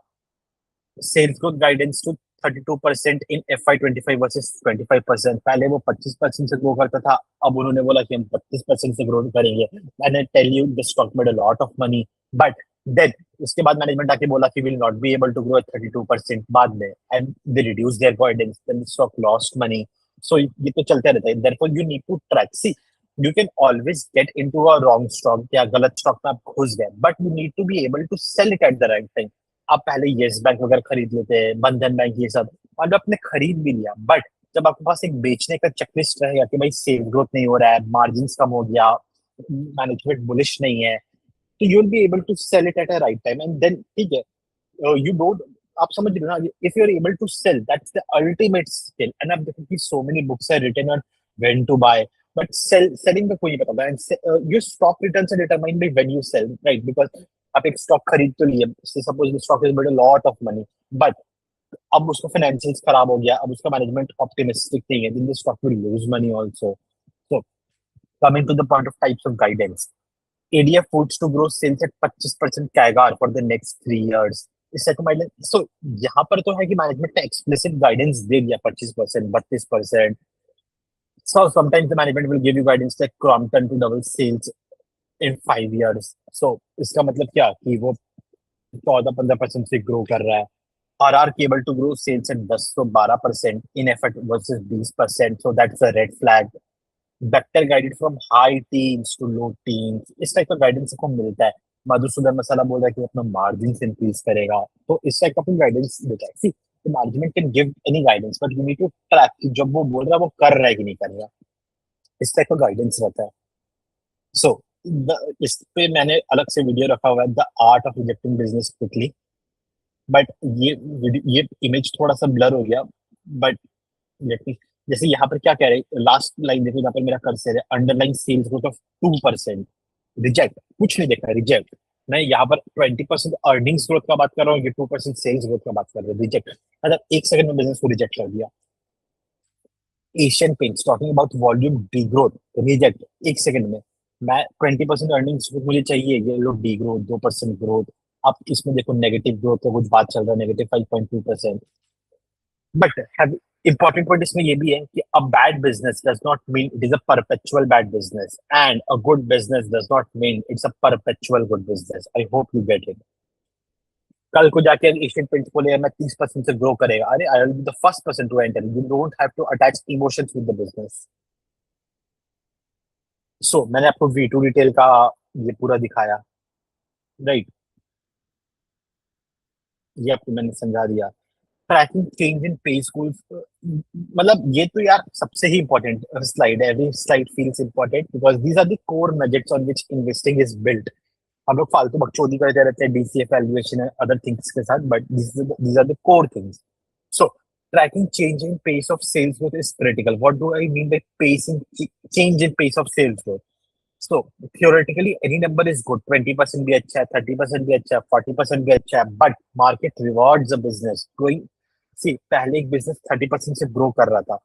Sales growth guidance to 32% in FY 25 versus 25%. पहले वो 25% से ग्रो करता था, अब उन्होंने बोला कि हम 32% से ग्रो करेंगे. And I tell you the stock made a lot of money, but then उसके बाद मैनेजमेंट आके बोला कि will not be able to grow at 32% बाद में, and they reduce their guidance, then stock lost money. So ये तो चलता रहता है. Therefore you need to track. See, you can always get into a wrong stock या गलत स्टॉक में आप घुस गए, but you need to be able to sell it at the right time. आप पहले येस बैंक वगैरह खरीद लेते हैं, बंधन बैंक, ये सब, और आपने खरीद भी लिया, बट जब आपके पास एक बेचने का चेकलिस्ट रहेगा कि भाई सेल ग्रोथ नहीं हो रहा है, मार्जिन कम हो गया, मैनेजमेंट बुलिश नहीं है, तो you will be able to sell it at a right time. And then ठीक है, यू डोंट, आप समझ रहे हो ना, if you are able to sell, that's the ultimate skill. And आप देखो कि so many books are written on when to buy, but selling का कोई नहीं बताता. And your stock returns are determined by when you sell, right. Because आप एक स्टॉक खरीद तो लिए, suppose the stock is made a lot of money, but अब उसका फाइनेंशियल्स खराब हो गया, अब उसका मैनेजमेंट ऑप्टिमिस्टिक नहीं है, then the stock will lose money also. So coming to the point of types of guidance, ADF Foods to grow sales at 25% CAGR for the next 3 years. इससे तो मतलब, सो यहाँ पर तो है कि मैनेजमेंट ने एक्सप्लिसिट गाइडेंस दे दिया 25%, 32%. So sometimes the management will give you guidance like Crompton to double sales in 5 years. So इसका मतलब क्या कि वो 14-15% से ग्रो कर रहा है. RR Cable to grow sales at 10 to 12% in effort versus 20%. So that's a red flag. Vector guided from high teens to low teens. इस टाइप का गाइडेंस आपको मिलता है. मधुसूदन मसाला बोल रहा है कि अपना मार्जिन इंक्रीज करेगा, तो इस टाइप का गाइडेंस देता है. See, management can give any guidance, but you need to track कि जब वो बोल रहा है वो कर रहा है कि नहीं कर रहा. इस टाइप का गाइडेंस रहता है. सो इस पे मैंने अलग से वीडियो रखा हुआ है, the art of rejecting business quickly. But ये इमेज थोड़ा सा ब्लर हो गया, बट लेट मी, जैसे यहाँ पर क्या कह रहे हैं, लास्ट लाइन देखो, यहाँ पर मेरा कर्सर है, underline sales growth of 2%. Reject, कुछ नहीं देखा, रिजेक्ट. मैं यहाँ पर 20% अर्निंग्स ग्रोथ का बात कर रहा हूँ, ये 2% सेल्स ग्रोथ का बात कर रहा हूँ. रिजेक्ट, मतलब एक सेकंड में बिजनेस को रिजेक्ट कर दिया. Asian paints talking about volume D growth, reject एक सेकंड में. मैं 20% अर्निंग्स मुझे चाहिए, ये लोग डी ग्रोथ, 2% ग्रोथ. आप इसमें देखो नेगेटिव ग्रोथ का कुछ बात चल रहा है, -5.2%. बट हैव important point इसमें ये भी है कि a bad business does not mean it is a perpetual bad business, and a good business does not mean it's a perpetual good business. I hope you get it. कल को जाके एशियन पेंट्स बोले मैं 30% से ग्रो करेगा, अरे I will be the first person to enter, you don't have to attach emotions with the business. So मैंने आपको वी टू रिटेल का ये पूरा दिखाया, राइट, ये आपको मैंने समझा दिया। ट्रैकिंग चेंज इन पे स्कूल, मतलब ये तो यार सबसे ही इंपॉर्टेंट स्लाइड है, every slide feels important because these are the core nuggets on which investing is built. हम लोग फालतू बकचोदी करते रहते हैं डीसीएफ वैल्यूएशन अदर थिंग्स के साथ, but these are the core things. So tracking change in pace of sales growth is critical. What do I mean by change in pace of sales growth? So theoretically any number is good, 20% भी अच्छा है, 30% भी अच्छा है, 40% भी अच्छा है, but market rewards a business growing. See, पहले एक बिजनेस 30% से ग्रो कर रहा था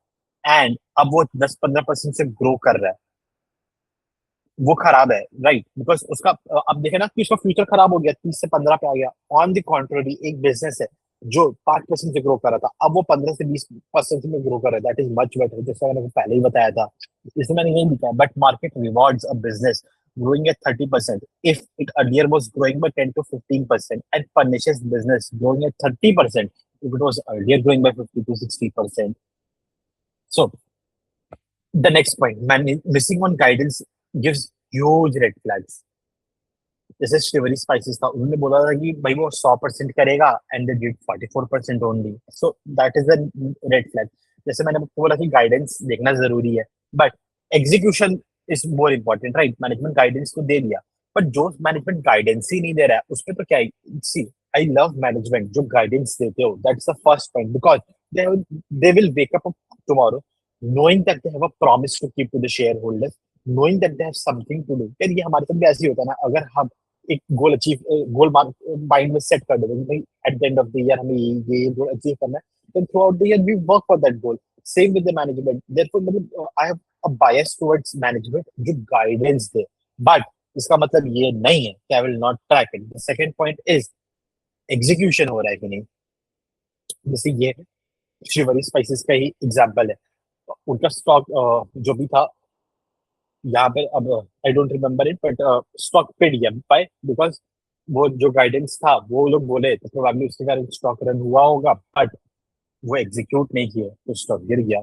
एंड अब वो 10-15% से ग्रो कर रहा है, वो खराब है, राइट, बिकॉज उसका अब देखे ना कि उसका फ्यूचर खराब हो गया, 30 से 15 पे आ गया। ऑन द कॉन्ट्ररी एक बिजनेस है जो 5% से ग्रो कर रहा था, अब वो 15 से 20% में ग्रो कर रहा है, दैट इज मच बेटर, जैसा मैंने पहले ही बताया था। इसमें मैंने नहीं लिखा है, but market rewards a business growing at 30% if it earlier was growing by 10 to 15% and punishes business growing at 30% if it was earlier growing by 50 to 60%. So the next point, missing on guidance gives huge red flags. जैसे शिवरी स्पाइसेस था, उन्होंने बोला था कि भाई वो 100% करेगा and they did 44% only, so that is a red flag. जैसे मैंने आपको बोला कि गाइडेंस देखना जरूरी है, but execution is more important, right. Management guidance तो दे दिया, बट जो मैनेजमेंट गाइडेंस ही नहीं दे रहा है उस पर तो क्या है। सी, आई लव मैनेजमेंट जो गाइडेंस देते हो, that's the first point, because they will wake up tomorrow knowing that they have a promise to keep to the shareholders, knowing that they have something to do। यार ये हमारे साथ भी ऐसे ही होता है ना, अगर हम एक गोल अचीव, गोल माइंड में सेट कर देते हैं कि भाई at the end of the year हमें ये गोल अचीव करना है, then throughout the year we work for that goal. Same with the management, therefore मतलब I have a bias towards management जो गाइडेंस दे, बट इसका मतलब ये नहीं है कि I will not track it. The second point is execution हो रहा है कि नहीं। जैसे ये शिवरी स्पाइसेस का ही एग्जांपल है, उनका स्टॉक जो भी था यहाँ पे, अब I don't remember it, but stock पे दिया बाय, बिकॉज वो जो गाइडेंस था वो लोग बोले तो प्रोबेबली उसके कारण स्टॉक रन हुआ होगा, बट वो एग्जीक्यूट नहीं किए तो स्टॉक गिर गया।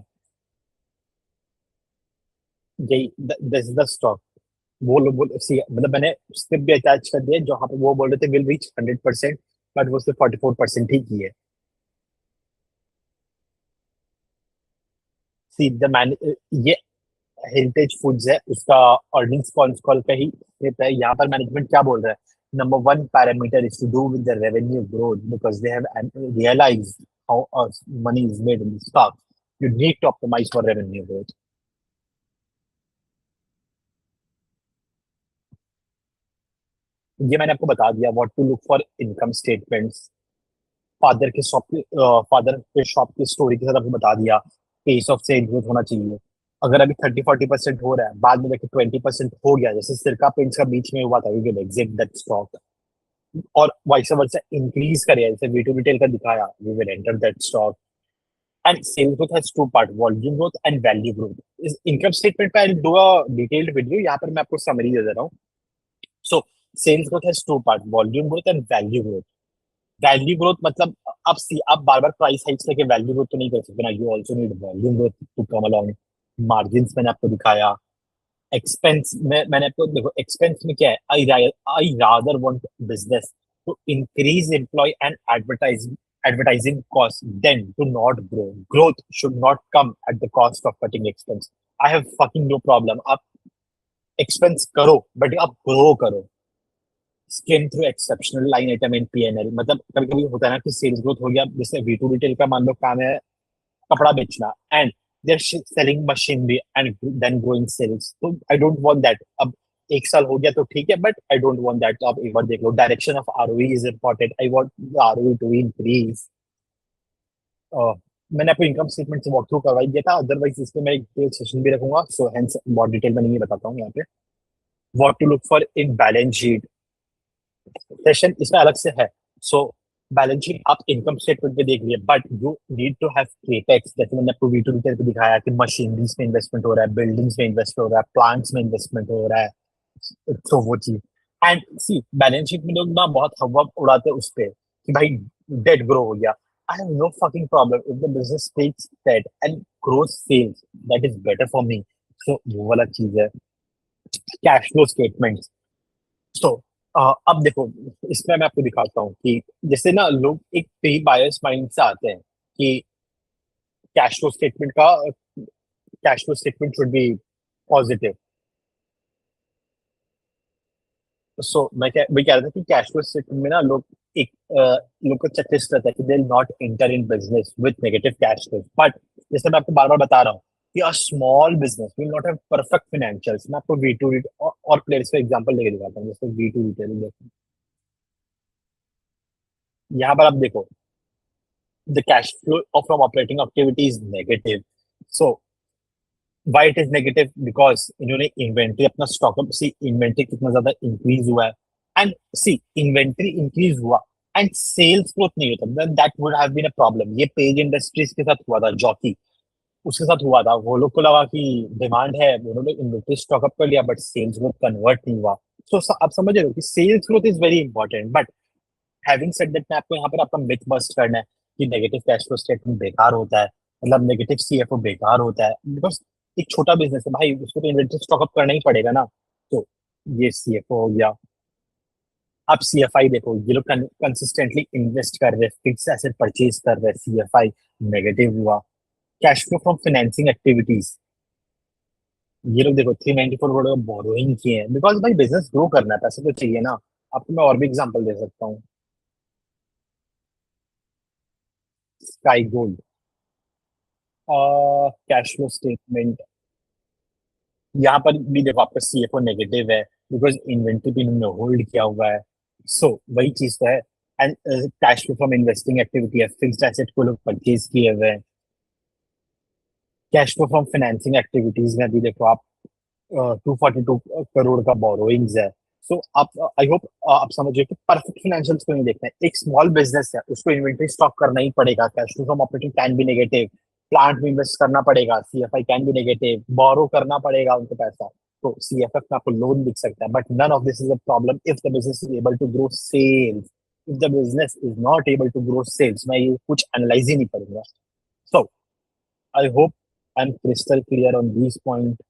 यही दिस इज द स्टॉक। वो लोग बोल मतलब मैंने स्क्रिप्ट भी अटैच कर दिया जहाँ पे वो बोल रहे थे विल रीच 100%, बट वो सिर्फ 44% ही की है। सी द मैन, ये हेरिटेज फूड्स है, उसका अर्निंग्स कॉन्स कॉल का ही स्क्रिप्ट है। यहाँ पर मैनेजमेंट क्या बोल रहा है, number one parameter is to do with the revenue growth because they have realise how money is made in stock, you need to optimise for revenue growth. ये मैंने आपको बता दिया what to look for income statements. Father के शॉप की स्टोरी के साथ आपको बता दिया, पेस ऑफ सेल ग्रोथ होना चाहिए। अगर अभी 30-40% हो रहा है, बाद में जाके 20% हो गया, जैसे सिरका पेंट्स का बीच में हुआ था, we will exit that stock. और वाइस वर्सा इंक्रीज करे, जैसे वी टू रिटेल का दिखाया, we will enter that stock. And sale growth has two part, volume growth and value growth. इस इनकम स्टेटमेंट पे I do a detailed video, यहाँ पर मैं आपको समरी दे दे रहा हूँ। So sales growth has two part, volume growth and value growth. Value growth मतलब अब सी आप बार बार प्राइस हाइक्स लेके वैल्यू ग्रोथ तो नहीं कर सकते ना, you also need volume growth to come along. Margins मैंने आपको दिखाया। एक्सपेंस में मैंने आपको देखो, एक्सपेंस में क्या है, I rather want business to increase employ and advertising cost then to not grow. Growth should not come at the cost of cutting expense. I have fucking no problem, आप एक्सपेंस करो बट आप ग्रो करो। Skim through exceptional line item in PnL, मतलब कभी कभी होता है ना कि सेल्स ग्रोथ हो गया, जैसे वी टू रिटेल का मान लो काम है कपड़ा बेचना, and they're selling machinery and then growing sales, तो आई डोंट वांट दैट। अब एक साल हो गया तो ठीक है, but I don't want that. तो आप एक बार देख लो, direction of ROE is important, I want ROE to increase. मैंने आपको इनकम स्टेटमेंट से वॉक थ्रू करवाई दिया था, अदरवाइज इसमें मैं एक सेशन भी रखूंगा, सो हेंस बहुत डिटेल में नहीं बताता हूँ यहाँ पे। What to look for in balance sheet session इसमें अलग से है। सो बैलेंस शीट आप इनकम स्टेटमेंट पे देख लिए, but you need to have capex, जैसे मैंने आपको वी टू रिटेल पे दिखाया कि मशीनरीज में इन्वेस्टमेंट हो रहा है, बिल्डिंग्स में इन्वेस्ट हो रहा है, प्लांट्स में इन्वेस्टमेंट हो रहा है, तो वो चीज। एंड सी बैलेंस शीट में लोग ना बहुत हवा उड़ाते हैं उस पे, कि भाई डेट ग्रो हो गया, I have no fucking problem if the business takes debt and grows sales, that is better for me. So वो वाला चीज है। Cash flow statement. सो अब देखो, इसमें मैं आपको दिखाता हूँ कि जैसे ना लोग एक प्री बायर्स माइंड से आते हैं कि कैश फ्लो स्टेटमेंट का cash flow statement should be positive. So मैं कह रहा था कि कैश फ्लो स्टेटमेंट में ना लोग एक लोग का चेकलिस्ट रहता है कि they will not enter in business with negative cash flow, but जैसे मैं आपको बार बार बता रहा हूँ कि a small business will not have perfect financials. मैं आपको वी टू और प्लेयर्स का एग्जांपल लेके दिखाता हूँ, जैसे वी टू रिटेल। यहाँ पर आप देखो, the cash flow from operating activity is negative. So why it is negative? Because इन्होंने इन्वेंट्री अपना स्टॉक अप, सी इन्वेंट्री कितना ज्यादा इंक्रीज हुआ है, एंड सी इन्वेंट्री इंक्रीज हुआ एंड सेल्स ग्रोथ नहीं होता, that would have been a problem. ये पेज इंडस्ट्रीज के साथ हुआ था, जॉकी उसके साथ हुआ था। वो लोग को लगा कि डिमांड है, उन्होंने इन्वेंट्री स्टॉक अप कर लिया, बट सेल्स ग्रोथ कन्वर्ट नहीं हुआ। तो आप समझ रहे हो कि sales growth is very important. But having said that, मैं आपको यहाँ पर आपका मिथ बस्ट करना है कि नेगेटिव कैश फ्लो स्टेटमेंट बेकार होता है, मतलब नेगेटिव सीएफओ बेकार होता है, बिकॉज एक छोटा बिजनेस है भाई, उसको तो इन्वेंटरी स्टॉक अप करना ही पड़ेगा ना। तो ये सीएफओ हो गया। अब सीएफआई देखो, ये लोग कंसिस्टेंटली इन्वेस्ट कर रहे हैं, फिक्स एसेट परचेज कर रहे हैं, सीएफआई नेगेटिव हुआ। Cash flow from financing activities, ये लोग देखो 394 करोड़ बोरोइंग किए हैं, बिकॉज भाई बिजनेस ग्रो करना है, पैसे तो चाहिए ना। आपको मैं और भी एग्जांपल दे सकता हूँ। Sky gold, cash flow statement, यहाँ पर भी देखो आपका सीएफओ नेगेटिव है, बिकॉज इन्वेंट्री भी इन्होंने होल्ड किया हुआ है। सो वही चीज तो है। And cash flow from investing activity है, फिक्स्ड एसेट को लोग परचेज किए हुए हैं। Cash flow from financing activities में भी देखो आप 242 करोड़ का बोरोइंग्स है। सो आप, आई होप आप समझिए कि परफेक्ट फाइनेंशियल्स को नहीं देखना है। एक स्मॉल बिजनेस है, उसको इन्वेंट्री स्टॉक करना ही पड़ेगा, cash flow from operating can be negative, plant में इन्वेस्ट करना पड़ेगा, सीएफआई कैन बी नेगेटिव, बोरो करना पड़ेगा उनको पैसा। तो सीएफएफ में आपको लोन दिख सकता है, but none of this is a problem if the business is able to grow sales. If the business is not able to grow sales, मैं ये कुछ एनालाइज ही नहीं करूंगा। So I hope I am crystal clear on this point.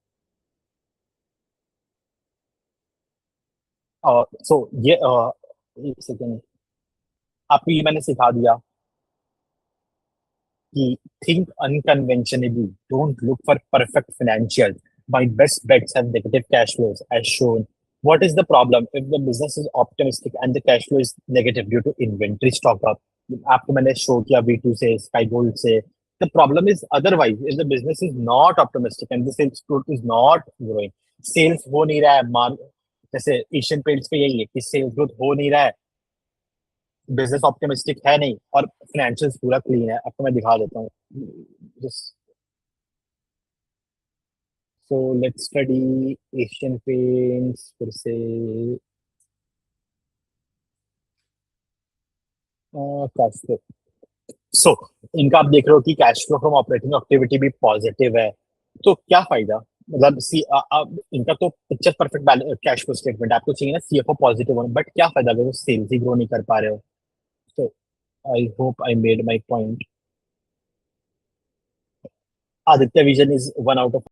So ये एक सेकेंड, आपको ये मैंने सिखा दिया कि think unconventionally, don't look for perfect financials. My best bets have negative cash flows as shown. What is the problem if the business is optimistic and the cash flow is negative due to inventory stock up? आपको मैंने शो किया V2 से, Sky Gold से। The problem is otherwise, if the business is not optimistic and the sales growth is not growing, sales हो नहीं रहा है, मान जैसे एशियन पेंट्स पे यही है कि सेल्स ग्रोथ हो नहीं रहा है, बिजनेस ऑप्टिमिस्टिक है नहीं, और फाइनेंशियल्स पूरा क्लीन है। आपको मैं दिखा देता हूँ। Just so let's study Asian paints फिर से। कैश फ्लो, सो इनका आप देख रहे हो कि cash flow from operating activity भी पॉजिटिव है। तो क्या फायदा, मतलब सी इनका तो picture perfect cash flow statement आपको चाहिए ना, सीएफओ पॉजिटिव होना, बट क्या फायदा अगर वो सेल्स ही ग्रो नहीं कर पा रहे हो। तो आई hope I made my point. Aditya vision is one out of